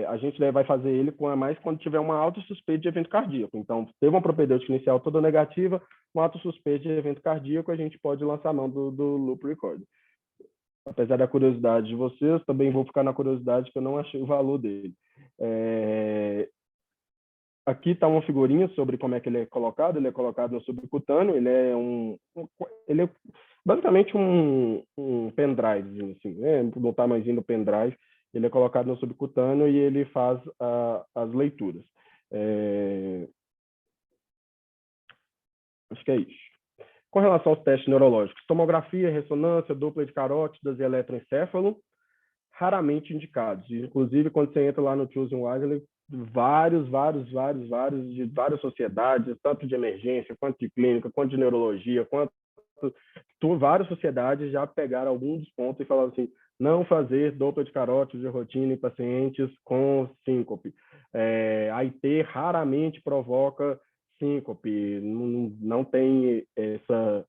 a gente vai fazer ele com mais quando tiver uma alta suspeita de evento cardíaco. Então, teve uma propedêutica inicial toda negativa, um alta suspeita de evento cardíaco, a gente pode lançar a mão do loop record. Apesar da curiosidade de vocês, também vou ficar na curiosidade que eu não achei o valor dele. Aqui está uma figurinha sobre como é que ele é colocado. Ele é colocado no subcutâneo. Ele é basicamente um pendrive, assim, do tamanhozinho do pendrive. Ele é colocado no subcutâneo e ele faz as leituras. Acho que é isso. Com relação aos testes neurológicos, tomografia, ressonância, dupla de carótidas e eletroencefalo, raramente indicados. Inclusive, quando você entra lá no Choosing Wisely, várias sociedades, tanto de emergência, quanto de clínica, quanto de neurologia, várias sociedades já pegaram alguns dos pontos e falaram assim: não fazer dupla de carótidas de rotina em pacientes com síncope. A IT raramente provoca síncope, não tem essa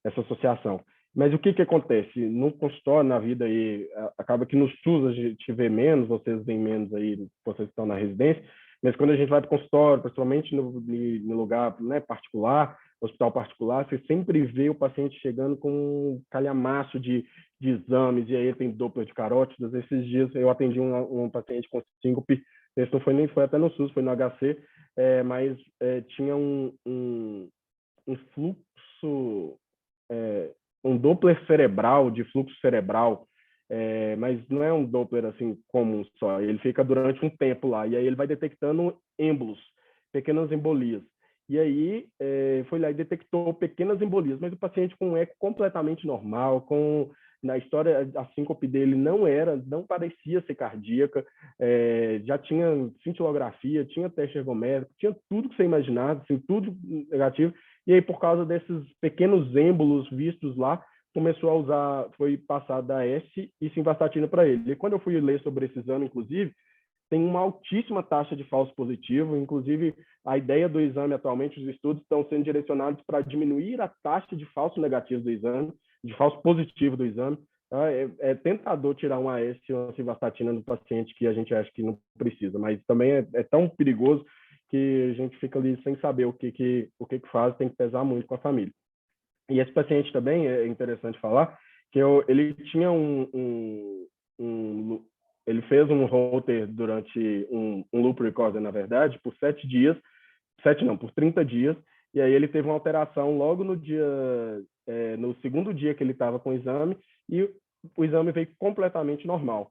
associação. Mas o que acontece? No consultório, na vida aí, acaba que no SUS a gente vê menos, vocês veem menos aí, vocês estão na residência, mas quando a gente vai para o consultório, principalmente no lugar, né, particular, hospital particular, você sempre vê o paciente chegando com um calhamaço de exames, e aí ele tem dupla de carótidas. Esses dias eu atendi um paciente com síncope, esse não foi nem, foi até no SUS, foi no HC, mas tinha um fluxo, um Doppler cerebral, de fluxo cerebral, mas não é um Doppler assim comum só, ele fica durante um tempo lá, e aí ele vai detectando êmbolos, pequenas embolias. E aí foi lá e detectou pequenas embolias, mas o paciente com um eco completamente normal, na história a síncope dele não parecia ser cardíaca, já tinha cintilografia, tinha teste ergométrico, tinha tudo que você imaginasse, assim, tudo negativo. E aí, por causa desses pequenos êmbolos vistos lá, começou a usar, foi passado da S e simvastatina para ele. E quando eu fui ler sobre esse exame, inclusive, tem uma altíssima taxa de falso positivo. Inclusive, a ideia do exame atualmente, os estudos estão sendo direcionados para diminuir a taxa de falso negativo do exame, de falso positivo do exame. É tentador tirar uma AS ou uma simvastatina no paciente que a gente acha que não precisa, mas também é tão perigoso que a gente fica ali sem saber o que faz, tem que pesar muito com a família. E esse paciente também, é interessante falar, que ele tinha ele fez um Holter durante um loop recorder, na verdade, por 7 dias, por 30 dias, e aí ele teve uma alteração logo no segundo dia que ele estava com o exame, e o exame veio completamente normal.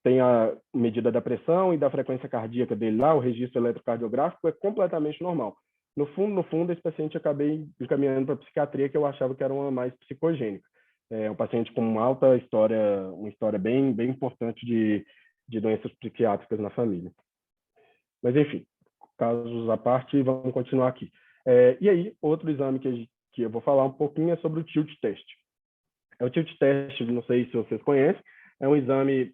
Tem a medida da pressão e da frequência cardíaca dele lá, o registro eletrocardiográfico é completamente normal. No fundo, esse paciente acabei encaminhando para a psiquiatria, que eu achava que era uma mais psicogênica. Um paciente com uma história bem importante de doenças psiquiátricas na família. Mas, enfim, casos à parte, vamos continuar aqui. E aí, outro exame que eu vou falar um pouquinho é sobre o tilt test. O tilt test, não sei se vocês conhecem, é um exame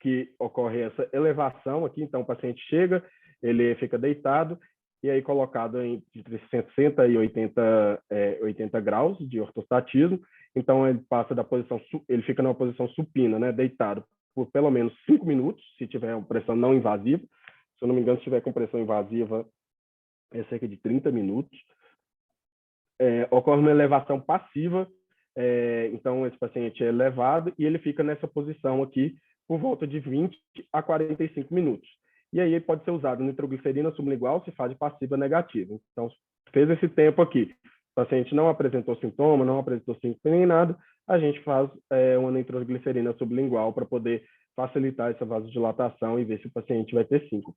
que ocorre essa elevação aqui. Então, o paciente chega, ele fica deitado, e aí colocado entre 60 e 80 graus de ortostatismo. Então, ele fica numa posição supina, né, deitado, por pelo menos 5 minutos, se tiver uma pressão não invasiva. Se eu não me engano, se tiver com pressão invasiva, é cerca de 30 minutos. Ocorre uma elevação passiva, então esse paciente é elevado e ele fica nessa posição aqui por volta de 20 a 45 minutos. E aí pode ser usado nitroglicerina sublingual se fase passiva negativa. Então, fez esse tempo aqui, o paciente não apresentou sintoma, não apresentou síncope nem nada, a gente faz uma nitroglicerina sublingual para poder facilitar essa vasodilatação e ver se o paciente vai ter síncope.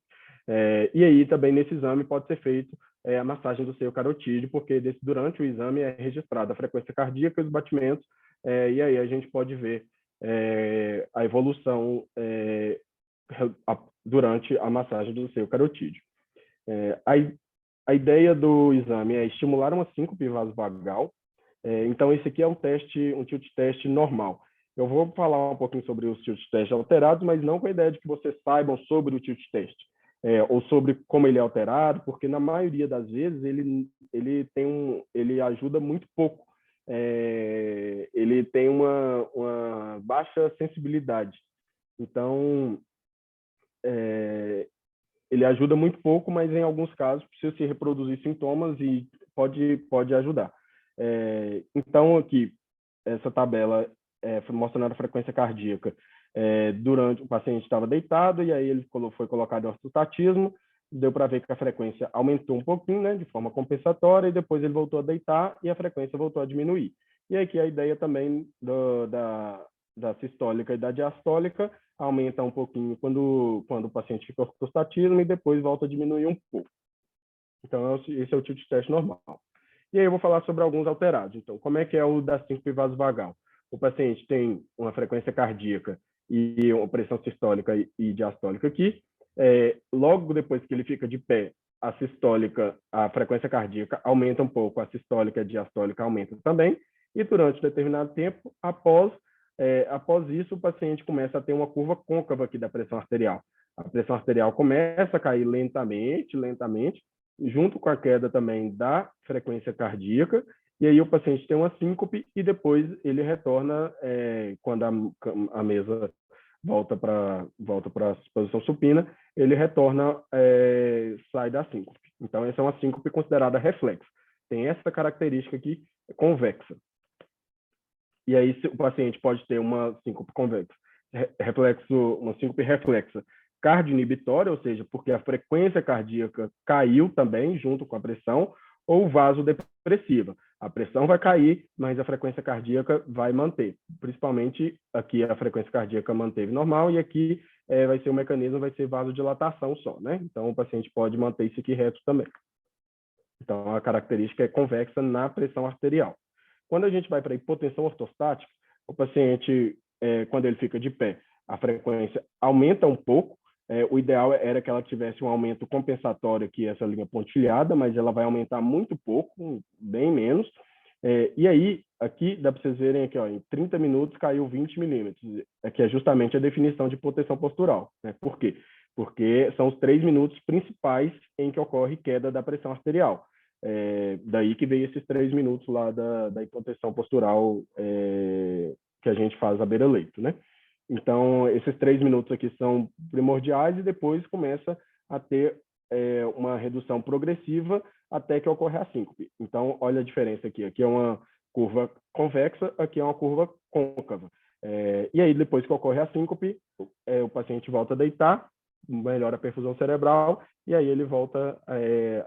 E aí também nesse exame pode ser feito a massagem do seio carotídeo, porque durante o exame é registrada a frequência cardíaca e os batimentos, e aí a gente pode ver a evolução durante a massagem do seio carotídeo. A ideia do exame é estimular uma síncope vasovagal. Então, esse aqui é um tilt teste normal. Eu vou falar um pouquinho sobre os tilt test alterados, mas não com a ideia de que vocês saibam sobre o tilt test, ou sobre como ele é alterado, porque na maioria das vezes ele ajuda muito pouco. Ele tem uma baixa sensibilidade. Então, ele ajuda muito pouco, mas em alguns casos precisa se reproduzir sintomas e pode ajudar. Então, aqui, essa tabela mostrando a frequência cardíaca durante o paciente estava deitado, e aí ele foi colocado em ortostatismo, deu para ver que a frequência aumentou um pouquinho, né, de forma compensatória, e depois ele voltou a deitar e a frequência voltou a diminuir. E aqui a ideia também da sistólica e da diastólica aumenta um pouquinho quando o paciente fica ortostatismo e depois volta a diminuir um pouco. Então, esse é o tilt test normal. E aí eu vou falar sobre alguns alterados. Então, como é que é o da síncope vasovagal? O paciente tem uma frequência cardíaca e uma pressão sistólica e diastólica aqui. Logo depois que ele fica de pé, a sistólica, a frequência cardíaca aumenta um pouco, a sistólica e a diastólica aumentam também. E durante um determinado tempo, após isso, o paciente começa a ter uma curva côncava aqui da pressão arterial. A pressão arterial começa a cair lentamente, junto com a queda também da frequência cardíaca, e aí o paciente tem uma síncope e depois ele retorna quando a mesa volta para a posição supina, ele retorna, sai da síncope. Então, essa é uma síncope considerada reflexa. Tem essa característica aqui, convexa. E aí o paciente pode ter uma síncope convexa, uma síncope reflexa cardioinibitória, ou seja, porque a frequência cardíaca caiu também junto com a pressão, ou vasodepressiva. A pressão vai cair, mas a frequência cardíaca vai manter. Principalmente aqui a frequência cardíaca manteve normal e aqui vai ser o mecanismo, vai ser vasodilatação só, né? Então o paciente pode manter isso aqui reto também. Então a característica é convexa na pressão arterial. Quando a gente vai para a hipotensão ortostática, o paciente, quando ele fica de pé, a frequência aumenta um pouco. O ideal era que ela tivesse um aumento compensatório aqui, essa linha pontilhada, mas ela vai aumentar muito pouco, bem menos. E aí, aqui, dá para vocês verem aqui, ó, em 30 minutos caiu 20 milímetros, que é justamente a definição de hipotensão postural. Né? Por quê? Porque são os 3 minutos principais em que ocorre queda da pressão arterial. Daí que veio esses 3 minutos lá da hipotensão postural que a gente faz à beira-leito, né? Então, esses 3 minutos aqui são primordiais e depois começa a ter uma redução progressiva até que ocorre a síncope. Então, olha a diferença aqui. Aqui é uma curva convexa, aqui é uma curva côncava. E aí, depois que ocorre a síncope, o paciente volta a deitar, melhora a perfusão cerebral, e aí ele volta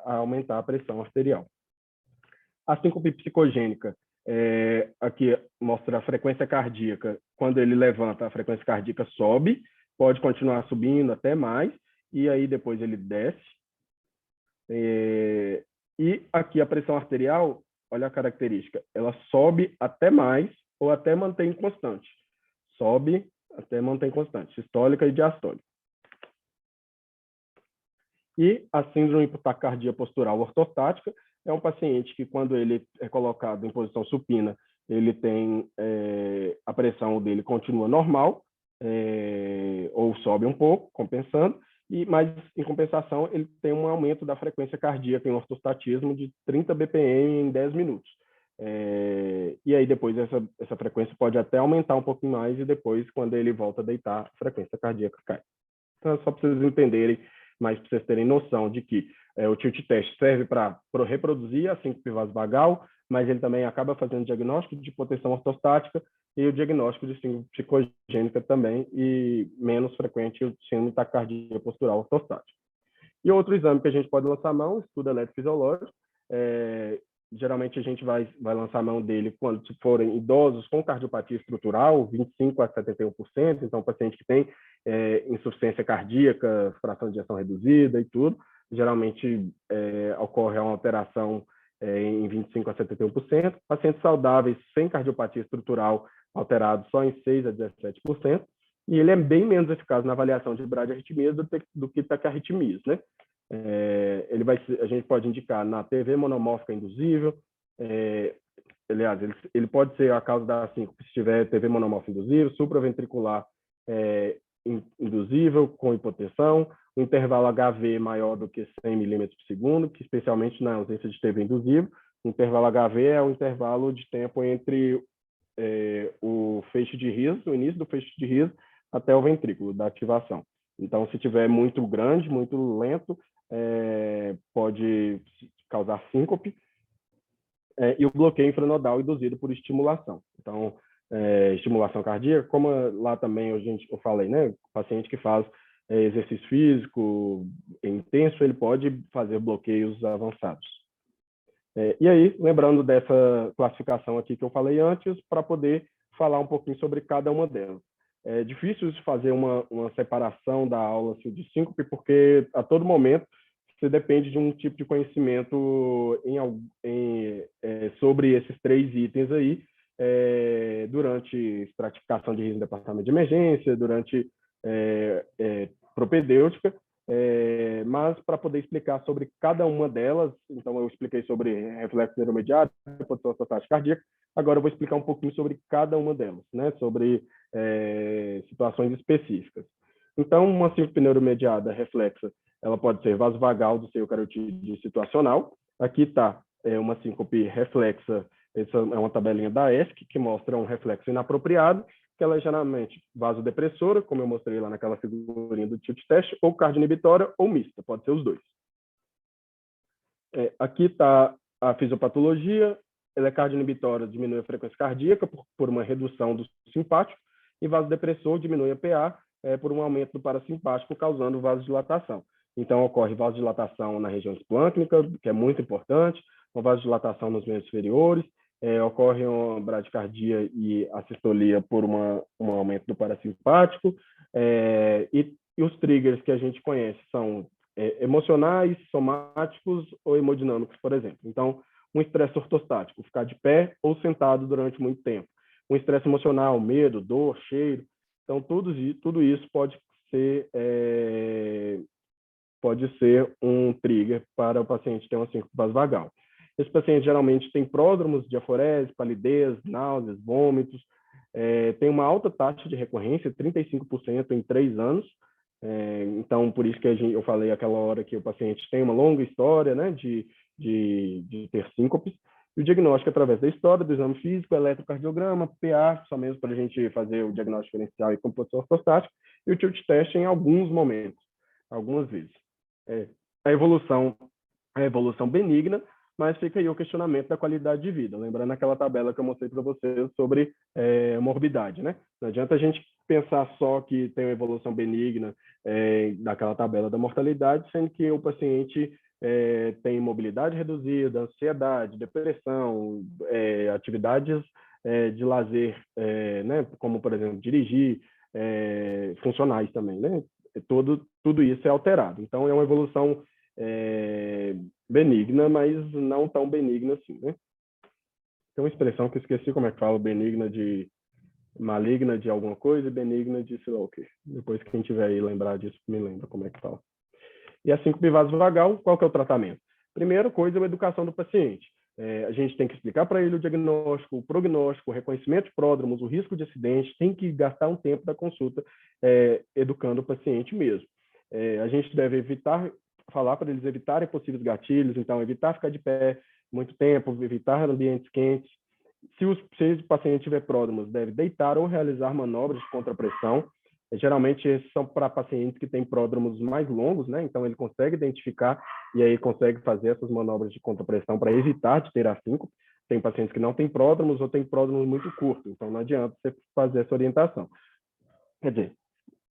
a aumentar a pressão arterial. A síncope psicogênica, aqui mostra a frequência cardíaca. Quando ele levanta, a frequência cardíaca sobe, pode continuar subindo até mais, e aí depois ele desce. E aqui a pressão arterial, olha a característica, ela sobe até mais ou até mantém constante. Sobe até mantém constante, sistólica e diastólica. E a síndrome hipotacardia postural ortostática é um paciente que, quando ele é colocado em posição supina, ele tem a pressão dele continua normal, ou sobe um pouco, compensando, mas, em compensação, ele tem um aumento da frequência cardíaca em ortostatismo de 30 BPM em 10 minutos. E aí, depois, essa frequência pode até aumentar um pouquinho mais e depois, quando ele volta a deitar, a frequência cardíaca cai. Então, é só para vocês entenderem, mas para vocês terem noção de que o tilt test serve para reproduzir a síncope vasovagal, mas ele também acaba fazendo diagnóstico de hipotensão ortostática e o diagnóstico de síndrome psicogênica também, e menos frequente o síndrome de taquicardia postural ortostática. E outro exame que a gente pode lançar a mão, estudo eletrofisiológico, geralmente a gente vai lançar a mão dele quando forem idosos com cardiopatia estrutural, 25% a 71%, então paciente que tem insuficiência cardíaca, fração de ejeção reduzida e tudo, geralmente ocorre uma alteração em 25% a 71%, pacientes saudáveis sem cardiopatia estrutural alterados só em 6% a 17%, e ele é bem menos eficaz na avaliação de bradiarritmias do que taquiarritmias, né? A gente pode indicar na TV monomórfica induzível, aliás, ele pode ser a causa da síncope se tiver TV monomorfo induzível, supraventricular induzível com hipotensão, o intervalo HV maior do que 100 milímetros por segundo, que especialmente na ausência de TV induzível, o intervalo HV é o intervalo de tempo entre o feixe de riso, o início do feixe de riso, até o ventrículo da ativação. Então, se tiver muito grande, muito lento, pode causar síncope, e o bloqueio infranodal induzido por estimulação. Então, estimulação cardíaca, como lá também eu falei, né? O paciente que faz exercício físico intenso, ele pode fazer bloqueios avançados. E aí, lembrando dessa classificação aqui que eu falei antes, para poder falar um pouquinho sobre cada uma delas. É difícil fazer uma separação da aula assim, de síncope, porque a todo momento você depende de um tipo de conhecimento sobre esses 3 itens aí, durante estratificação de risco no departamento de emergência, durante propedêutica, mas para poder explicar sobre cada uma delas, então eu expliquei sobre reflexo neuromediado, hipotensão ortostática cardíaca, agora eu vou explicar um pouquinho sobre cada uma delas, né, sobre situações específicas. Então, uma síncope neuromediada reflexa, ela pode ser vasovagal do seio carotídeo situacional. Aqui está uma síncope reflexa, essa é uma tabelinha da ESC, que mostra um reflexo inapropriado, que ela é geralmente vasodepressora, como eu mostrei lá naquela figurinha do tilt test, ou cardioinibitória ou mista, pode ser os dois. Aqui está a fisiopatologia, ela é cardioinibitória, diminui a frequência cardíaca por uma redução do simpático, e vasodepressor diminui a PA por um aumento do parasimpático, causando vasodilatação. Então, ocorre vasodilatação na região esplâncnica, que é muito importante, uma vasodilatação nos membros inferiores, ocorre uma bradicardia e assistolia por um aumento do parasimpático, e os triggers que a gente conhece são emocionais, somáticos ou hemodinâmicos, por exemplo. Então, um estresse ortostático, ficar de pé ou sentado durante muito tempo. Um estresse emocional, medo, dor, cheiro. Então, tudo isso pode ser um trigger para o paciente ter uma síncope vasovagal. Esse paciente geralmente tem pródromos, diaforese, palidez, náuseas, vômitos, tem uma alta taxa de recorrência, 35% em 3 anos. Então, por isso que eu falei aquela hora que o paciente tem uma longa história, né, de ter síncopes. E o diagnóstico através da história, do exame físico, eletrocardiograma, PA, só mesmo para a gente fazer o diagnóstico diferencial e composição ortostática, e o tilt test em alguns momentos, algumas vezes. A evolução benigna, mas fica aí o questionamento da qualidade de vida. Lembrando aquela tabela que eu mostrei para vocês sobre morbidade, né? Não adianta a gente pensar só que tem uma evolução benigna daquela tabela da mortalidade, sendo que o paciente tem mobilidade reduzida, ansiedade, depressão, atividades de lazer, né? Como, por exemplo, dirigir, funcionais também, né? Tudo isso é alterado. Então, é uma evolução benigna, mas não tão benigna assim, né? Tem uma expressão que eu esqueci como é que fala, benigna de maligna de alguma coisa e benigna de sei lá o quê. Depois, quem tiver aí lembrar disso, me lembra como é que fala. E a síncope vasovagal, qual que é o tratamento? Primeira coisa é a educação do paciente. A gente tem que explicar para ele o diagnóstico, o prognóstico, o reconhecimento de pródromos, o risco de acidente, tem que gastar um tempo da consulta educando o paciente mesmo. A gente deve falar para eles evitarem possíveis gatilhos, então evitar ficar de pé muito tempo, evitar ambientes quentes. Se o paciente tiver pródromos, deve deitar ou realizar manobras de contrapressão. Geralmente, esses são para pacientes que têm pródromos mais longos, né? Então, ele consegue identificar e aí consegue fazer essas manobras de contrapressão para evitar de ter a síncope. Tem pacientes que não têm pródromos ou têm pródromos muito curtos, então não adianta você fazer essa orientação. Quer dizer,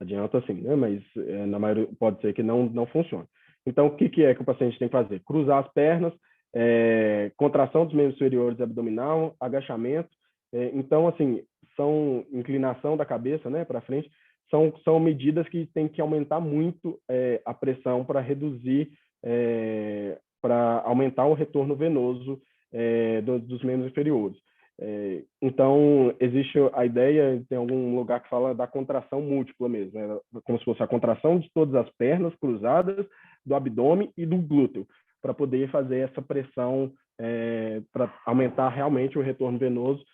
adianta sim, né? Mas na maioria pode ser que não funcione. Então, o que é que o paciente tem que fazer? Cruzar as pernas, contração dos membros superiores abdominal, agachamento. Então, assim, são inclinação da cabeça, né, para frente. São medidas que tem que aumentar muito a pressão para reduzir, para aumentar o retorno venoso dos membros inferiores. Então, existe a ideia, tem algum lugar que fala da contração múltipla mesmo, né? Como se fosse a contração de todas as pernas cruzadas, do abdômen e do glúteo, para poder fazer essa pressão para aumentar realmente o retorno venoso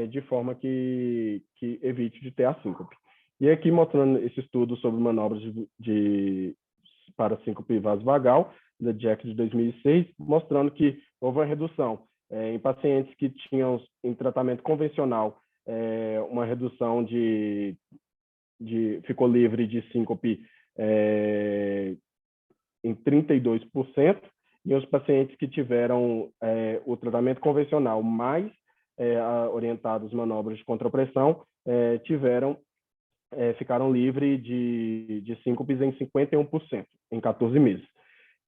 de forma que evite de ter a síncope. E aqui mostrando esse estudo sobre manobras para síncope vasovagal, da JACC de 2006, mostrando que houve uma redução em pacientes que tinham, em tratamento convencional, uma redução ficou livre de síncope em 32%, e os pacientes que tiveram o tratamento convencional mais orientados manobras de contrapressão ficaram livres de síncopes em 51%, em 14 meses.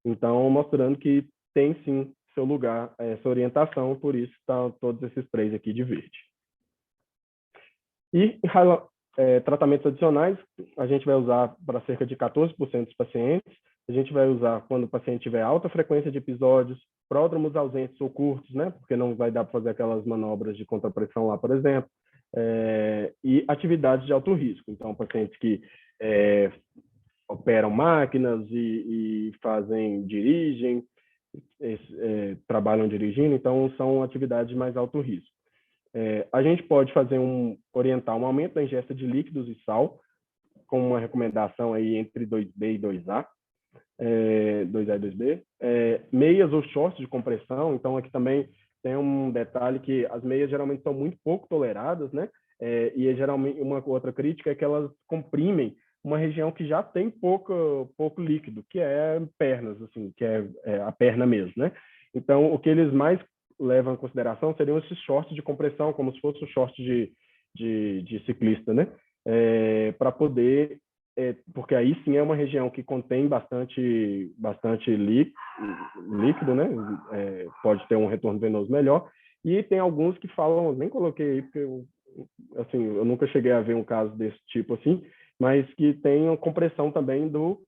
Então, mostrando que tem sim seu lugar essa orientação, por isso estão todos esses 3 aqui de verde. E tratamentos adicionais, a gente vai usar para cerca de 14% dos pacientes. A gente vai usar quando o paciente tiver alta frequência de episódios, pródromos ausentes ou curtos, né? Porque não vai dar para fazer aquelas manobras de contrapressão lá, por exemplo. E atividades de alto risco. Então, pacientes que operam máquinas e dirigem, trabalham dirigindo, então são atividades de mais alto risco. A gente pode orientar um aumento da ingesta de líquidos e sal, com uma recomendação aí entre 2B e 2A, 2A e 2B. Meias ou shorts de compressão, então aqui também tem um detalhe que as meias geralmente são muito pouco toleradas, né? E geralmente uma outra crítica é que elas comprimem uma região que já tem pouco líquido, que é pernas, assim, que é a perna mesmo, né? Então, o que eles mais levam em consideração seriam esses shorts de compressão, como se fosse um short de ciclista, né? Para poder, porque aí sim é uma região que contém bastante líquido, né? Pode ter um retorno venoso melhor. E tem alguns que falam, nem coloquei aí, porque eu nunca cheguei a ver um caso desse tipo assim, mas que tem uma compressão também do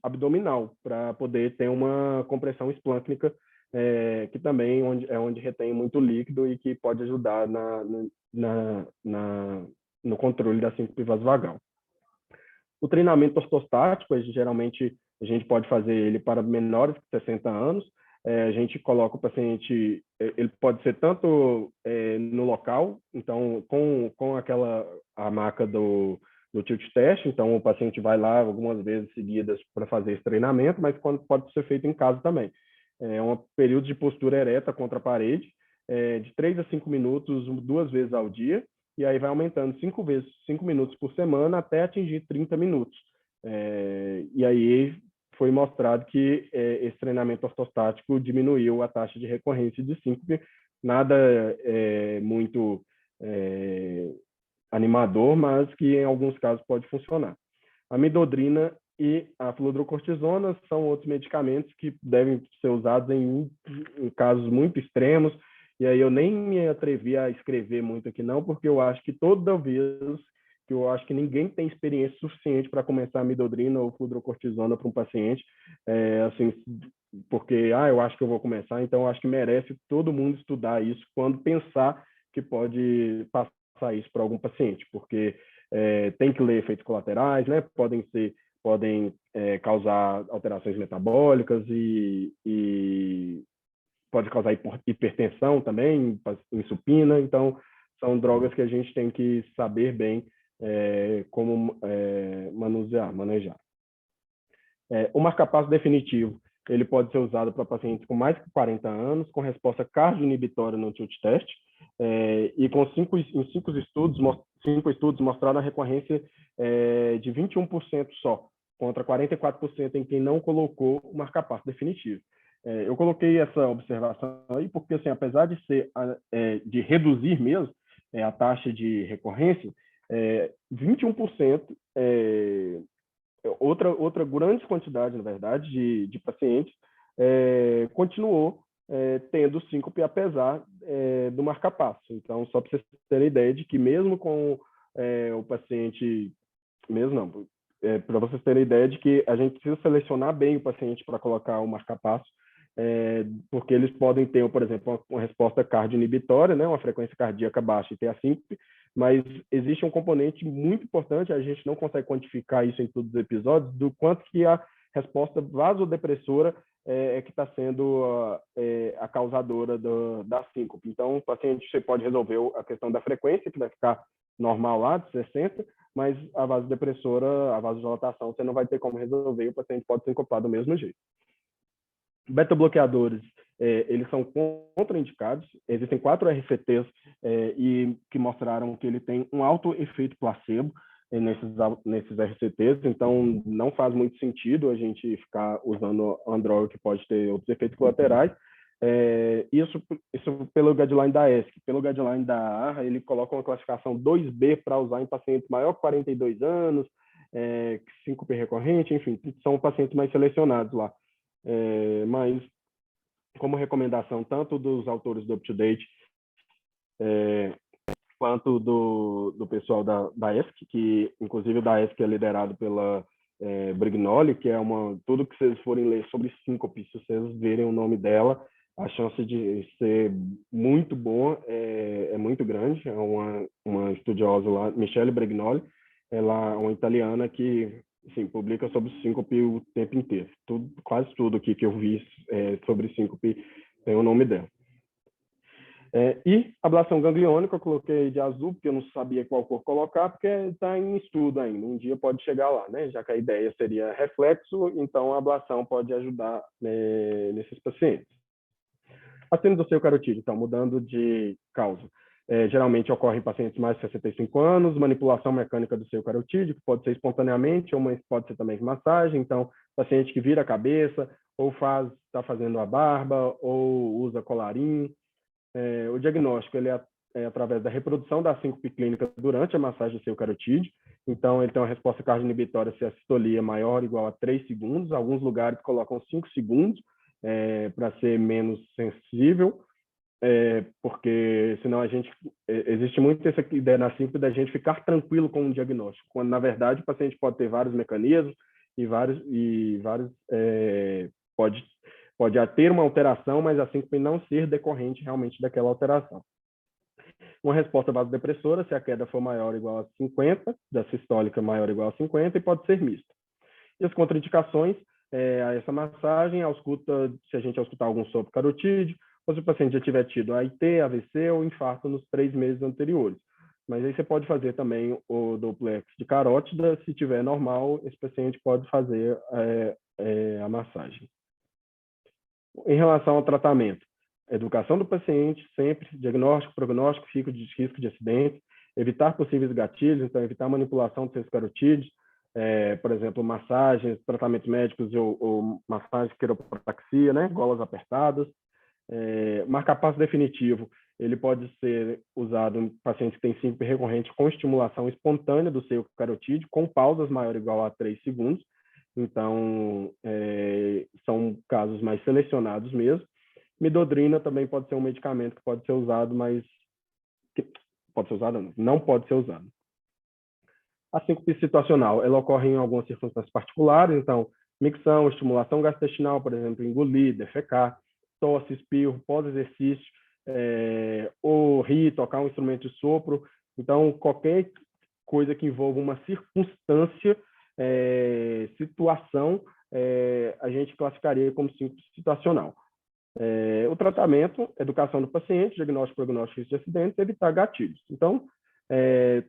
abdominal, para poder ter uma compressão esplâncnica, que também onde retém muito líquido e que pode ajudar no controle da síncope vasovagal. O treinamento ortostático, geralmente a gente pode fazer ele para menores de 60 anos. A gente coloca o paciente, ele pode ser tanto no local, então com a maca do tilt test, então o paciente vai lá algumas vezes seguidas para fazer esse treinamento, mas pode ser feito em casa também. Um período de postura ereta contra a parede, de 3 a 5 minutos, 2 vezes ao dia, e aí vai aumentando 5 minutos por semana até atingir 30 minutos. E aí foi mostrado que esse treinamento ortostático diminuiu a taxa de recorrência de síncope, nada muito animador, mas que em alguns casos pode funcionar. A midodrina e a fludrocortisona são outros medicamentos que devem ser usados em casos muito extremos, e aí eu nem me atrevi a escrever muito aqui não, porque eu acho que toda vez que eu acho que ninguém tem experiência suficiente para começar a midodrina ou fludrocortisona para um paciente, assim, porque eu acho que eu vou começar, então eu acho que merece todo mundo estudar isso quando pensar que pode passar isso para algum paciente, porque tem que ler efeitos colaterais, né? Podem causar alterações metabólicas e pode causar hipertensão também, insupina. Então, são drogas que a gente tem que saber bem como manejar. O marcapasso definitivo, ele pode ser usado para pacientes com mais de 40 anos, com resposta cardioinibitória no tilt test, e com 5 estudos mostraram a recorrência de 21% só, contra 44% em quem não colocou o marcapasso definitivo. Eu coloquei essa observação aí porque, assim, apesar de de reduzir mesmo a taxa de recorrência, 21%, outra grande quantidade, na verdade, de pacientes continuou tendo síncope apesar do marcapasso. Então, só para vocês terem ideia de que mesmo com o paciente, para vocês terem ideia de que a gente precisa selecionar bem o paciente para colocar o marcapasso, porque eles podem ter, por exemplo, uma resposta cardioinibitória, né, uma frequência cardíaca baixa e ter a síncope, mas existe um componente muito importante, a gente não consegue quantificar isso em todos os episódios, do quanto que a resposta vasodepressora é que está sendo a causadora da síncope. Então, o paciente, você pode resolver a questão da frequência, que vai ficar normal lá, de 60, mas a vasodepressora, a vasodilatação, você não vai ter como resolver, e o paciente pode sincopar do mesmo jeito. Beta-bloqueadores, eles são contraindicados. Existem 4 RCTs e que mostraram que ele tem um alto efeito placebo nesses RCTs, então não faz muito sentido a gente ficar usando Android, que pode ter outros efeitos colaterais. Isso pelo guideline da ESC. Pelo guideline da ARRA, ele coloca uma classificação 2B para usar em pacientes maior que 42 anos, síncope recorrente, enfim, são pacientes mais selecionados lá. Mas, como recomendação, tanto dos autores do UpToDate, quanto do pessoal da ESC, que inclusive o da ESC é liderado pela Brignoli, que é tudo que vocês forem ler sobre síncope, se vocês verem o nome dela, a chance de ser muito bom é muito grande. É uma estudiosa lá, Michele Brignoli, ela é uma italiana que publica sobre síncope o tempo inteiro. Quase tudo aqui que eu vi sobre síncope tem o nome dela. E ablação gangliônica, eu coloquei de azul, porque eu não sabia qual cor colocar, porque está em estudo ainda. Um dia pode chegar lá, né? Já que a ideia seria reflexo, então a ablação pode ajudar nesses pacientes. Aceno do seio carotídeo, então, mudando de causa. Geralmente ocorre em pacientes mais de 65 anos, manipulação mecânica do seio carotídeo, que pode ser espontaneamente, ou pode ser também com massagem. Então, paciente que vira a cabeça, ou está fazendo a barba, ou usa colarinho. O diagnóstico ele é através da reprodução da síncope clínica durante a massagem do seio carotídeo. Então, ele tem uma resposta cardioinibitória se a sistolia é maior ou igual a 3 segundos. Alguns lugares colocam 5 segundos para ser menos sensível, porque senão existe muito essa ideia na síncope da gente ficar tranquilo com o diagnóstico, quando na verdade o paciente pode ter vários mecanismos e vários pode ter uma alteração, mas a síncope não ser decorrente realmente daquela alteração. Uma resposta vasodepressora, se a queda for maior ou igual a 50, da sistólica maior ou igual a 50, e pode ser mista. E as contraindicações a essa massagem, se a gente auscultar algum sopro carotídeo, ou se o paciente já tiver tido AIT, AVC ou infarto nos 3 meses anteriores. Mas aí você pode fazer também o duplex de carótida, se tiver normal, esse paciente pode fazer a massagem. Em relação ao tratamento, educação do paciente, sempre, diagnóstico, prognóstico, risco de acidente, evitar possíveis gatilhos, então evitar manipulação dos seios carotídeos, por exemplo, massagens, tratamentos médicos ou massagens quiropraxia, né, golas apertadas. Marca-passo definitivo, ele pode ser usado em pacientes que têm síncope recorrente com estimulação espontânea do seio carotídeo, com pausas maior ou igual a 3 segundos. Então, são casos mais selecionados mesmo. Midodrina também pode ser um medicamento que pode ser usado, mas não pode ser usado. A síncope situacional, ela ocorre em algumas circunstâncias particulares, então, micção, estimulação gastrointestinal, por exemplo, engolir, defecar, tosse, espirro, pós-exercício, ou rir, tocar um instrumento de sopro. Então, qualquer coisa que envolva uma circunstância, situação, a gente classificaria como síncope situacional. O tratamento, educação do paciente, diagnóstico, prognóstico, risco de acidentes, evitar gatilhos. Então,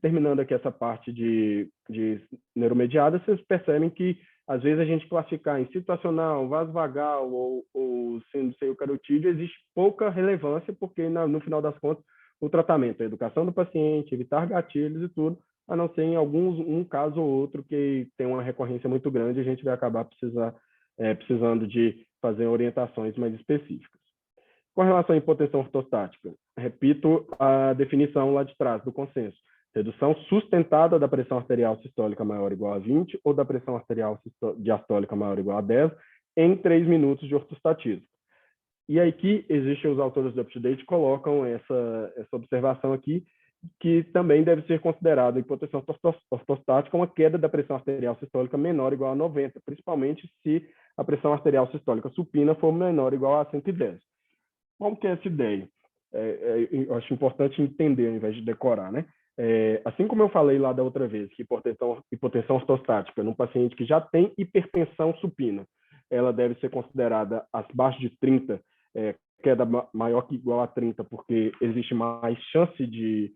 terminando aqui essa parte de neuromediada, vocês percebem que, às vezes, a gente classificar em situacional, vasovagal ou síndrome do seio carotídeo, existe pouca relevância, porque, no final das contas, o tratamento, a educação do paciente, evitar gatilhos e tudo, a não ser em um caso ou outro que tem uma recorrência muito grande, a gente vai acabar precisando de fazer orientações mais específicas. Com relação à hipotensão ortostática, repito a definição lá de trás do consenso. Redução sustentada da pressão arterial sistólica maior ou igual a 20 ou da pressão arterial diastólica maior ou igual a 10 em 3 minutos de ortostatismo. E aí que existem os autores do UpToDate colocam essa observação aqui, que também deve ser considerada a hipotensão ortostática uma queda da pressão arterial sistólica menor ou igual a 90, principalmente se a pressão arterial sistólica supina for menor ou igual a 110. Como que é essa ideia? Eu acho importante entender, ao invés de decorar, né? Assim como eu falei lá da outra vez, que hipotensão ortostática num paciente que já tem hipertensão supina, ela deve ser considerada abaixo de 30, queda maior que igual a 30, porque existe mais chance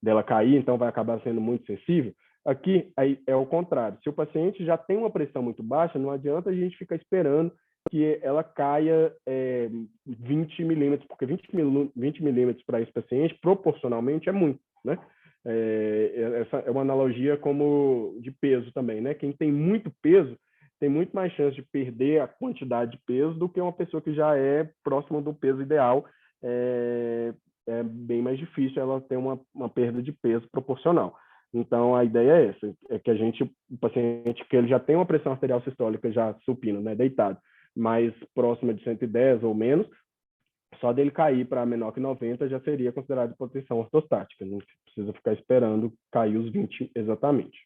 dela cair, então vai acabar sendo muito sensível. Aqui aí é o contrário. Se o paciente já tem uma pressão muito baixa, não adianta a gente ficar esperando que ela caia 20 milímetros, porque 20 milímetros para esse paciente, proporcionalmente, é muito, né? Essa é uma analogia como de peso também, né? Quem tem muito peso tem muito mais chance de perder a quantidade de peso do que uma pessoa que já é próxima do peso ideal. É bem mais difícil ela ter uma perda de peso proporcional. Então, a ideia é essa, é que o paciente que ele já tem uma pressão arterial sistólica já supina, né, deitado, mais próxima de 110 ou menos, só dele cair para menor que 90 já seria considerado hipotensão ortostática. Não precisa ficar esperando cair os 20 exatamente.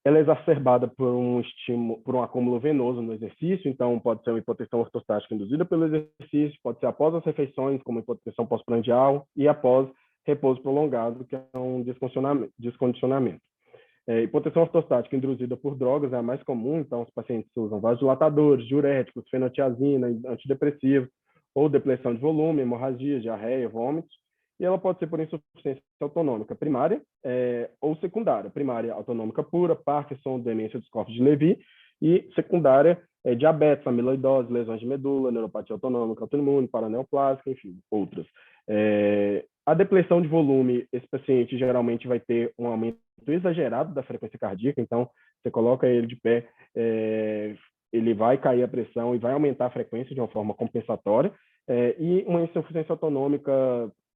Ela é exacerbada por um acúmulo venoso no exercício, então pode ser uma hipotensão ortostática induzida pelo exercício, pode ser após as refeições, como hipotensão pós-prandial, e após repouso prolongado, que é um descondicionamento. Hipotensão ortostática induzida por drogas é a mais comum, então os pacientes usam vasodilatadores, diuréticos, fenotiazina, antidepressivos, ou depressão de volume, hemorragia, diarreia, vômitos, e ela pode ser por insuficiência autonômica primária ou secundária. Primária, autonômica pura, Parkinson, demência dos corpos de Levy, e secundária, diabetes, amiloidose, lesões de medula, neuropatia autonômica, autoimune, paraneoplásica, enfim, outras. A depressão de volume, esse paciente geralmente vai ter um aumento exagerado da frequência cardíaca, então você coloca ele de pé, ele vai cair a pressão e vai aumentar a frequência de uma forma compensatória, e uma insuficiência autonômica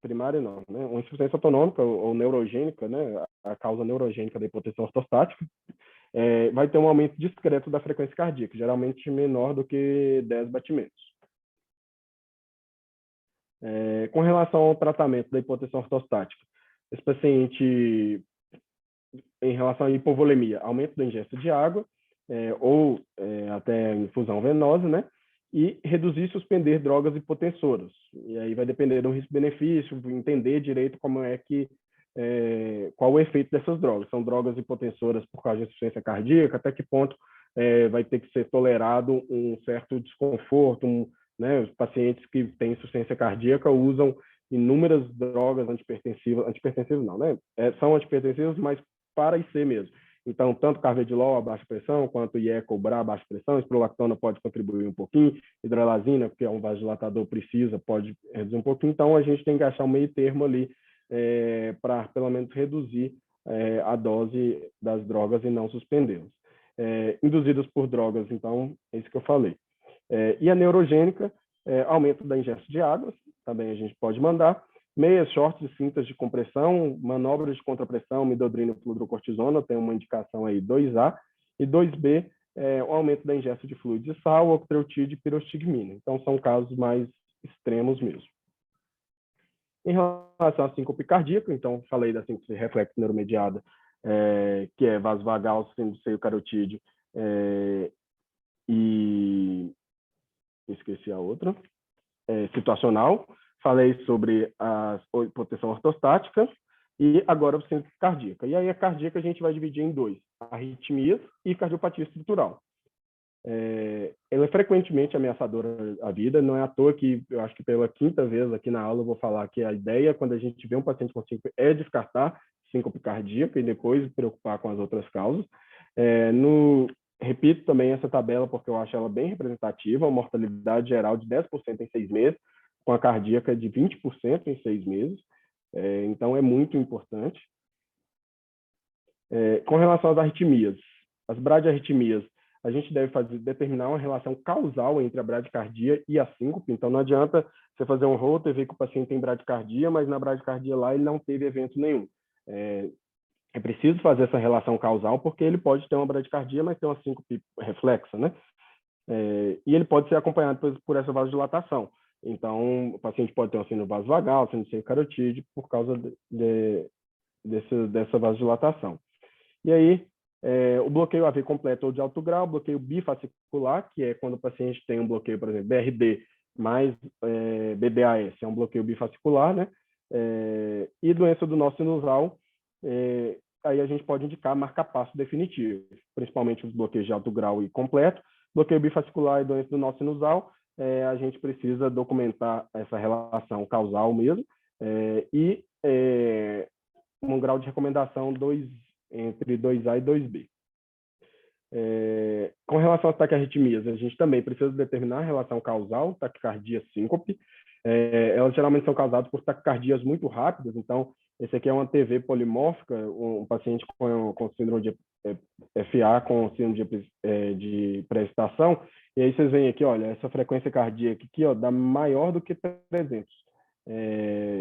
primária não, né? Uma insuficiência autonômica ou neurogênica, né? A causa neurogênica da hipotensão ortostática, vai ter um aumento discreto da frequência cardíaca, geralmente menor do que 10 batimentos. Com relação ao tratamento da hipotensão ortostática, esse paciente, em relação à hipovolemia, aumento da ingesta de água, ou até infusão venosa, né? E reduzir e suspender drogas hipotensoras. E aí vai depender do risco-benefício, entender direito qual o efeito dessas drogas. São drogas hipotensoras por causa de insuficiência cardíaca, até que ponto vai ter que ser tolerado um certo desconforto, né? Os pacientes que têm insuficiência cardíaca usam inúmeras drogas antipertensivas não, né? São antipertensivas, mas para IC mesmo. Então, tanto carvedilol a baixa pressão, quanto IECOBRA a baixa pressão, esprolactona pode contribuir um pouquinho, hidrolazina, porque é um vasodilatador, pode reduzir um pouquinho. Então, a gente tem que achar um meio termo ali para, pelo menos, reduzir a dose das drogas e não suspendê-las. Induzidas por drogas, então, é isso que eu falei. E a neurogênica, aumento da ingesta de água, também a gente pode mandar. Meias, shorts e cintas de compressão, manobras de contrapressão, midodrina e fludrocortisona, tem uma indicação aí 2A, e 2B, o aumento da ingesta de fluidos de sal, octreotide e pirostigmina. Então, são casos mais extremos mesmo. Em relação à síncope cardíaca, então, falei da síncope reflexo neuromediada, que é vasovagal, síndrome do seio carotídeo, e esqueci a outra, situacional. Falei sobre a hipotensão ortostática e agora a síndrome cardíaca. E aí a cardíaca a gente vai dividir em dois, arritmias e cardiopatia estrutural. Ela é frequentemente ameaçadora à vida, não é à toa que eu acho que pela quinta vez aqui na aula eu vou falar que a ideia quando a gente vê um paciente com síncope é descartar síncope cardíaca e depois preocupar com as outras causas. Repito também essa tabela porque eu acho ela bem representativa, uma mortalidade geral de 10% em 6 meses, com a cardíaca de 20% em 6 meses. Então, é muito importante. Com relação às arritmias, as bradiarritmias, a gente deve determinar uma relação causal entre a bradicardia e a síncope. Então, não adianta você fazer um Holter e ver que o paciente tem bradicardia, mas na bradicardia lá ele não teve evento nenhum. É preciso fazer essa relação causal, porque ele pode ter uma bradicardia, mas ter uma síncope reflexa, né? E ele pode ser acompanhado por essa vasodilatação. Então, o paciente pode ter uma síndrome vasovagal, síndrome do seio carotídeo, por causa dessa vasodilatação. E aí, o bloqueio AV completo ou de alto grau, bloqueio bifascicular, que é quando o paciente tem um bloqueio, por exemplo, BRD mais BDAS, é um bloqueio bifascicular, né? E doença do nó sinusal, aí a gente pode indicar marca-passo definitivo, principalmente os bloqueios de alto grau e completo. Bloqueio bifascicular e doença do nó sinusal, a gente precisa documentar essa relação causal mesmo, e um grau de recomendação entre 2A e 2B. Com relação às taquiarritmias, a gente também precisa determinar a relação causal, taquicardia síncope. Elas geralmente são causadas por taquicardias muito rápidas, então esse aqui é uma TV polimórfica, um paciente com síndrome de FA, com síndrome de pré-excitação, e aí vocês veem aqui, olha, essa frequência cardíaca aqui, ó, dá maior do que 300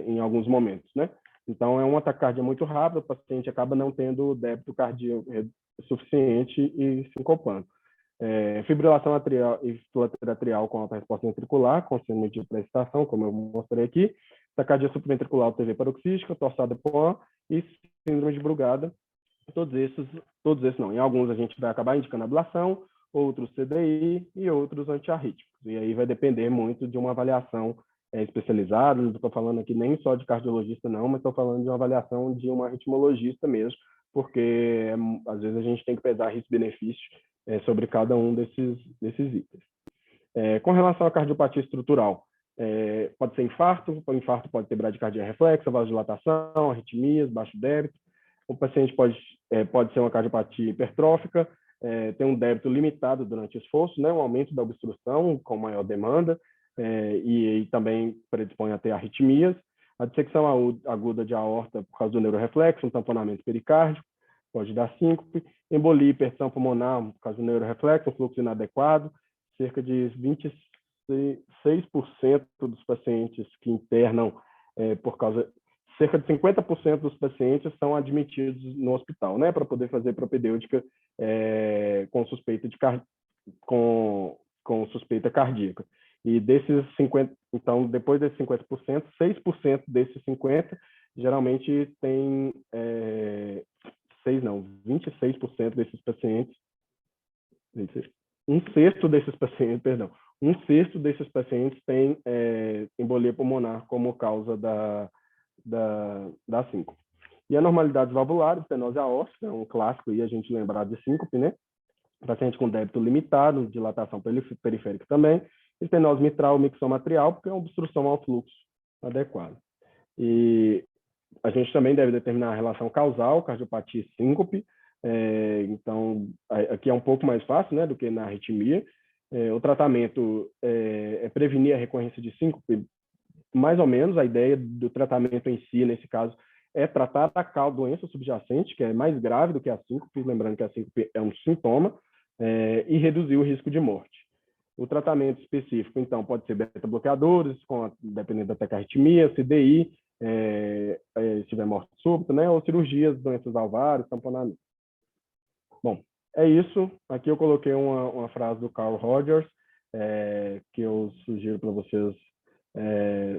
em alguns momentos, né? Então, é uma taquicardia muito rápida, o paciente acaba não tendo débito cardíaco suficiente e sincopando. Fibrilação atrial e fibrilação atrial com alta resposta ventricular, com síndrome de pré-excitação, como eu mostrei aqui, taquicardia subventricular UTV paroxística, torsada POA e síndrome de Brugada. Todos esses não. Em alguns a gente vai acabar indicando ablação, outros CDI e outros antiarrítmicos. E aí vai depender muito de uma avaliação especializada. Não estou falando aqui nem só de cardiologista, não, mas estou falando de uma avaliação de um arritmologista mesmo, porque às vezes a gente tem que pesar risco-benefício sobre cada um desses itens. Com relação à cardiopatia estrutural, pode ser infarto, o infarto pode ter bradicardia reflexa, vasodilatação, arritmias, baixo débito. O paciente pode ser uma cardiopatia hipertrófica, tem um débito limitado durante o esforço, né, um aumento da obstrução com maior demanda, e também predispõe a ter arritmias. A dissecção aguda de aorta por causa do neuroreflexo, um tamponamento pericárdico, pode dar síncope. Embolia e hipertensão pulmonar por causa do neuroreflexo, um fluxo inadequado. Cerca de 26% dos pacientes que internam cerca de 50% dos pacientes são admitidos no hospital, né, para poder fazer propedêutica com suspeita cardíaca. E desses 50%, então, depois desses 50%, 6% desses 50% geralmente tem 26% desses pacientes, um sexto desses pacientes tem embolia pulmonar como causa da síncope. E anormalidades valvulares, estenose aórtica, é um clássico aí a gente lembrar de síncope, né? Paciente com débito limitado, dilatação periférica também, estenose mitral, mixoma atrial, porque é uma obstrução ao fluxo adequado. E a gente também deve determinar a relação causal, cardiopatia e síncope. Então, aqui é um pouco mais fácil, né, do que na arritmia. O tratamento é prevenir a recorrência de síncope, mais ou menos. A ideia do tratamento em si, nesse caso, é tratar a doença subjacente, que é mais grave do que a síncope, lembrando que a síncope é um sintoma, e reduzir o risco de morte. O tratamento específico, então, pode ser beta-bloqueadores, dependendo da taquiarritmia, CDI, se tiver morte súbita, né, ou cirurgias, doenças alvares, tamponamento. Bom, é isso. Aqui eu coloquei uma frase do Carl Rogers, que eu sugiro para vocês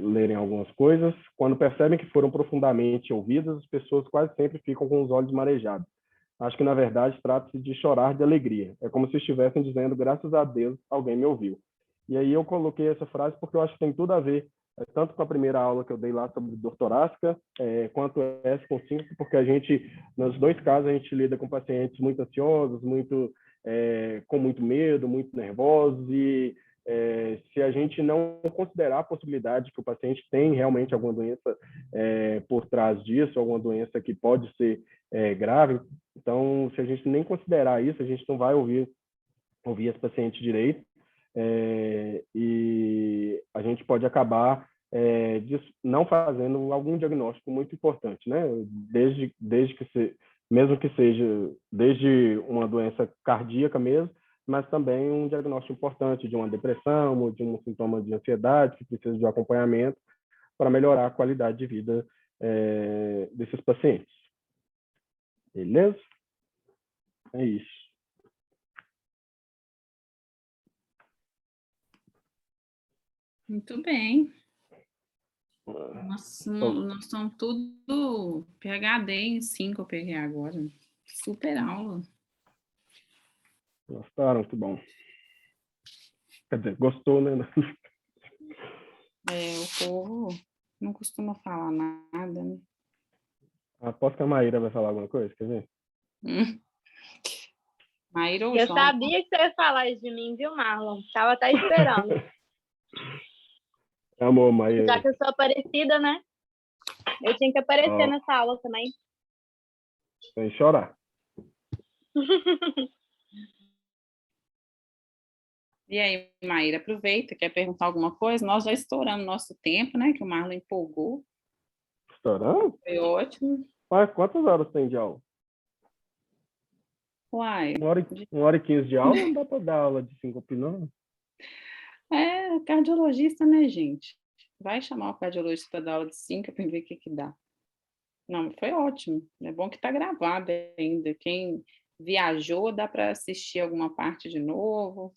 lerem algumas coisas. Quando percebem que foram profundamente ouvidas, as pessoas quase sempre ficam com os olhos marejados. Acho que, na verdade, trata-se de chorar de alegria. É como se estivessem dizendo, graças a Deus, alguém me ouviu. E aí eu coloquei essa frase porque eu acho que tem tudo a ver, tanto com a primeira aula que eu dei lá sobre dor torácica, quanto essa com síncope, porque nos dois casos, a gente lida com pacientes muito ansiosos, com muito medo, muito nervosos, e se a gente não considerar a possibilidade que o paciente tem realmente alguma doença por trás disso, alguma doença que pode ser grave, então, se a gente nem considerar isso, a gente não vai ouvir esse paciente direito, e a gente pode acabar não fazendo algum diagnóstico muito importante, né? Mesmo que seja desde uma doença cardíaca mesmo, mas também um diagnóstico importante de uma depressão ou de um sintoma de ansiedade que precisa de um acompanhamento para melhorar a qualidade de vida desses pacientes. Beleza? É isso. Muito bem. Nós somos tudo PhD em 5, eu peguei agora. Super aula. Gostaram? Que bom. Quer dizer, gostou, né? O povo Não costuma falar nada, né? Aposto que a Maíra vai falar alguma coisa, quer ver? Maíra ou Eu João? sabia que você ia falar isso de mim, viu, Marlon? Tava até esperando. Amor, Já Maíra. que eu sou parecida, né? Eu tinha que aparecer Ó, nessa aula também. sem chorar. E aí, Maíra, aproveita, quer perguntar alguma coisa? Nós já estouramos nosso tempo, né? Que o Marlon empolgou. Estourando? Foi ótimo. Mas quantas horas tem de aula? Uai, 1h15 de aula, não dá para dar aula de síncope, não. é cardiologista, né, gente? Vai chamar o cardiologista para dar aula de síncope para ver o que que dá. Não, foi ótimo. É bom que está gravado ainda. Quem viajou, dá para assistir alguma parte de novo.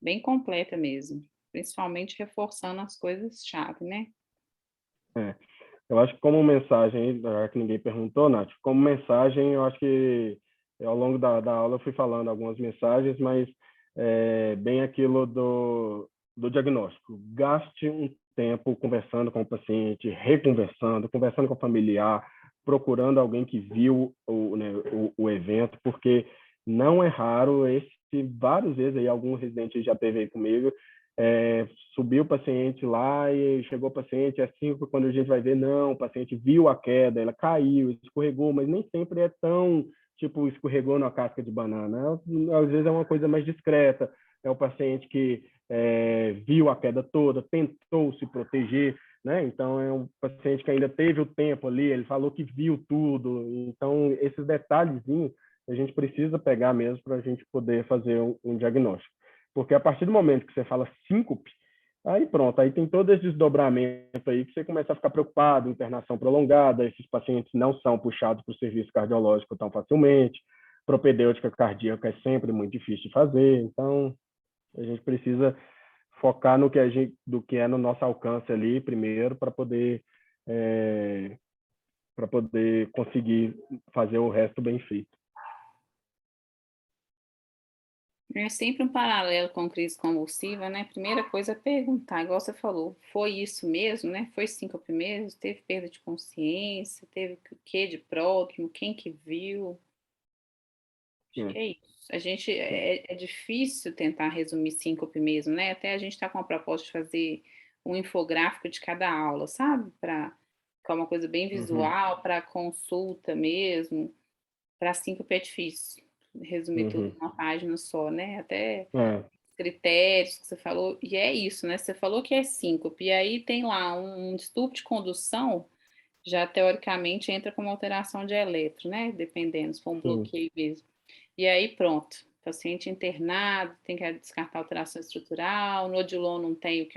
Bem completa mesmo. Principalmente reforçando as coisas-chave, né? É. Eu acho que como mensagem, já que ninguém perguntou, Nath, como mensagem, eu acho que ao longo da aula eu fui falando algumas mensagens, mas bem aquilo do diagnóstico. Gaste um tempo conversando com o paciente, reconversando, conversando com o familiar, procurando alguém que viu o evento, porque não é raro, várias vezes aí, algum residente já teve aí comigo, subiu o paciente lá e chegou o paciente assim, quando a gente vai ver, não, o paciente viu a queda, ela caiu, escorregou, mas nem sempre é tão, tipo, escorregou na casca de banana. Às vezes é uma coisa mais discreta, é o paciente que viu a queda toda, tentou se proteger, né? Então, é um paciente que ainda teve o tempo ali, ele falou que viu tudo. Então, esses detalhezinhos a gente precisa pegar mesmo para a gente poder fazer um diagnóstico. Porque a partir do momento que você fala síncope, aí pronto, aí tem todo esse desdobramento aí que você começa a ficar preocupado, internação prolongada, esses pacientes não são puxados para o serviço cardiológico tão facilmente, propedêutica cardíaca é sempre muito difícil de fazer, então a gente precisa focar no que do que é no nosso alcance ali primeiro para poder conseguir fazer o resto bem feito. É sempre um paralelo com crise convulsiva, né? Primeira coisa é perguntar, igual você falou, foi isso mesmo, né? Foi síncope mesmo? Teve perda de consciência? Teve o quê de próximo? Quem que viu? Acho que é isso. A gente, é difícil tentar resumir síncope mesmo, né? Até a gente está com a proposta de fazer um infográfico de cada aula, sabe? Para ficar uma coisa bem visual, para consulta mesmo. Para síncope é difícil resumir tudo numa página só, né? Até critérios que você falou, e é isso, né? Você falou que é síncope, e aí tem lá um distúrbio de condução, já teoricamente entra como alteração de eletro, né? Dependendo, se for um bloqueio mesmo. E aí pronto, paciente internado, tem que descartar alteração estrutural, no Odilon não tem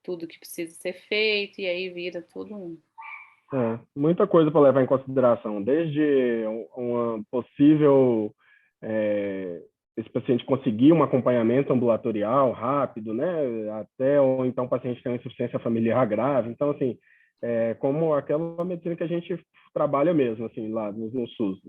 tudo que precisa ser feito, e aí vira tudo um. Muita coisa para levar em consideração, desde uma possível esse paciente conseguir um acompanhamento ambulatorial rápido, né? Até ou então o paciente tem uma insuficiência familiar grave. Então, assim, como aquela medicina que a gente trabalha mesmo, assim, lá no SUS.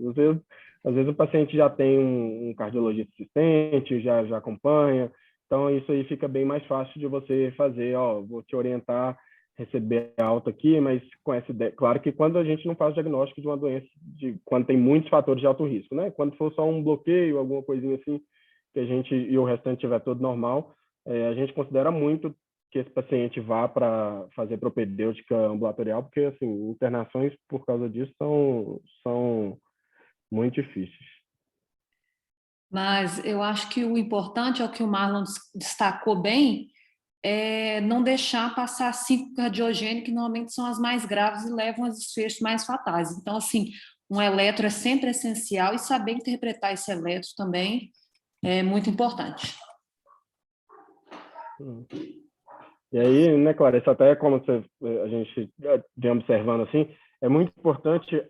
Às vezes o paciente já tem um cardiologista assistente, já acompanha. Então, isso aí fica bem mais fácil de você fazer, ó, vou te orientar, receber alta aqui, mas com essa ideia, claro que quando a gente não faz diagnóstico de uma doença, quando tem muitos fatores de alto risco, né? Quando for só um bloqueio, alguma coisinha assim, que a gente e o restante tiver tudo normal, a gente considera muito que esse paciente vá para fazer propedêutica ambulatorial, porque assim, internações por causa disso são muito difíceis. Mas eu acho que o importante é o que o Marlon destacou bem, é não deixar passar síncope cardiogênica, que normalmente são as mais graves e levam a desfechos mais fatais. Então, assim, um eletro é sempre essencial e saber interpretar esse eletro também é muito importante. E aí, né, Clarissa, até como a gente vem observando assim, é muito importante,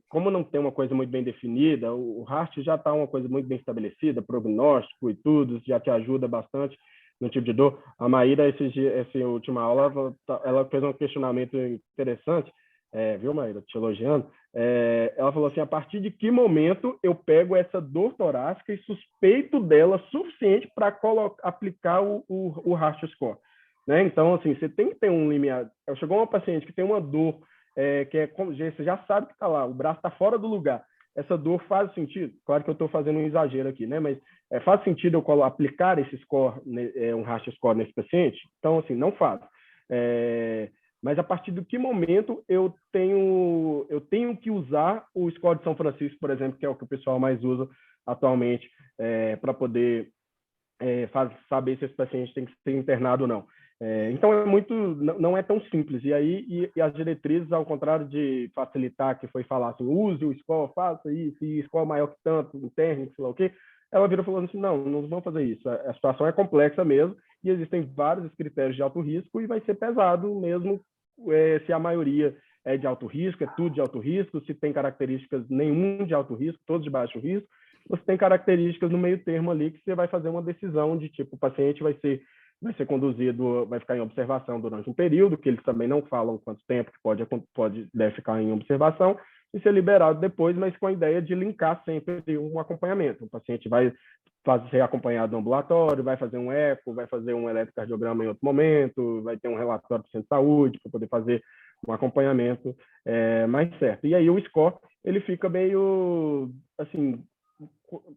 como não tem uma coisa muito bem definida, o RAST já está uma coisa muito bem estabelecida, prognóstico e tudo, já te ajuda bastante no tipo de dor. A Maíra, essa última aula, ela fez um questionamento interessante, viu, Maíra, te elogiando. Ela falou assim, a partir de que momento eu pego essa dor torácica e suspeito dela suficiente para aplicar o RAST score? né? Então, assim, você tem que ter um limiar. Chegou uma paciente que tem uma dor, que é, você já sabe que está lá, o braço está fora do lugar. Essa dor faz sentido? Claro que eu estou fazendo um exagero aqui, né? Mas faz sentido eu aplicar esse score, um racha score nesse paciente? Então, assim, não faz. Mas a partir de que momento eu tenho que usar o score de São Francisco, por exemplo, que é o que o pessoal mais usa atualmente, para poder saber se esse paciente tem que ser internado ou não. Então, não é tão simples. E aí, as diretrizes, ao contrário de facilitar, que foi falar assim, use o score, faça isso, e score maior que tanto, interno, sei lá o quê, ela virou falando assim, não vamos fazer isso. A situação é complexa mesmo, e existem vários critérios de alto risco, e vai ser pesado mesmo se a maioria é de alto risco, é tudo de alto risco, se tem características nenhum de alto risco, todos de baixo risco, você tem características no meio termo ali que você vai fazer uma decisão de tipo, o paciente vai ser conduzido, vai ficar em observação durante um período, que eles também não falam quanto tempo que deve ficar em observação, e ser liberado depois, mas com a ideia de linkar sempre um acompanhamento. O paciente vai ser acompanhado no ambulatório, vai fazer um eco, vai fazer um eletrocardiograma em outro momento, vai ter um relatório do centro de saúde para poder fazer um acompanhamento mais certo. E aí o score, ele fica meio, assim,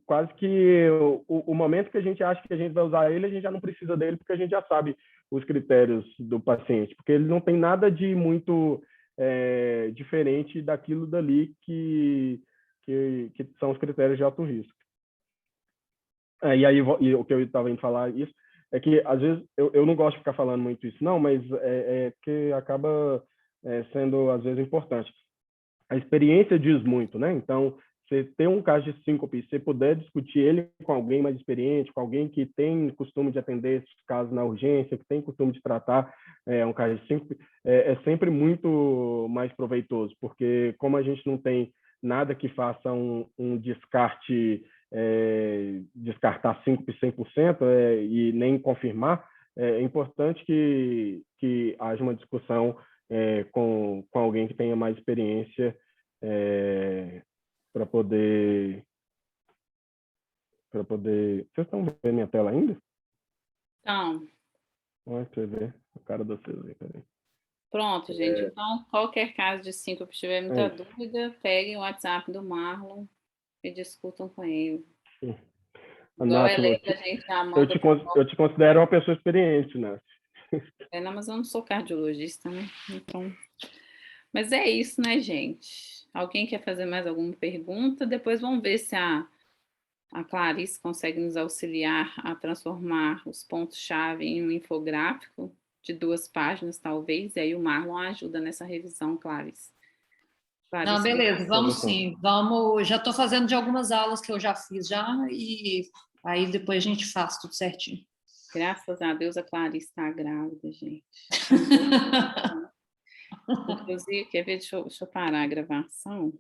quase que o momento que a gente acha que a gente vai usar ele, a gente já não precisa dele, porque a gente já sabe os critérios do paciente, porque ele não tem nada de muito diferente daquilo dali que são os critérios de alto risco. E aí, o que eu estava indo falar isso, é que, às vezes, eu não gosto de ficar falando muito isso, não, mas que acaba sendo, às vezes, importante. A experiência diz muito, né? Então, você ter um caso de síncope, se você puder discutir ele com alguém mais experiente, com alguém que tem costume de atender esses casos na urgência, que tem costume de tratar um caso de síncope, é sempre muito mais proveitoso, porque como a gente não tem nada que faça um descarte, descartar síncope 100% e nem confirmar, é importante que haja uma discussão com alguém que tenha mais experiência para poder... Vocês estão vendo minha tela ainda? Então, Olha, você vê a cara de vocês aí, peraí. pronto, gente. Então, qualquer caso de síncope, se tiver muita É dúvida, peguem o WhatsApp do Marlon e discutam com ele. A Igual a Nath, Helena, a gente já manda eu te considero uma pessoa experiente, Nath. Não, mas eu não sou cardiologista, né? Então... Mas é isso, né, gente? Alguém quer fazer mais alguma pergunta? Depois vamos ver se a Clarice consegue nos auxiliar a transformar os pontos-chave em um infográfico de 2 páginas, talvez, e aí o Marlon ajuda nessa revisão, Clarice. Não, beleza, vamos sim. Vamos, já estou fazendo de algumas aulas que eu já fiz já, e aí depois a gente faz tudo certinho. Graças a Deus a Clarice está grávida, gente. Inclusive, quer ver? Deixa eu parar a gravação.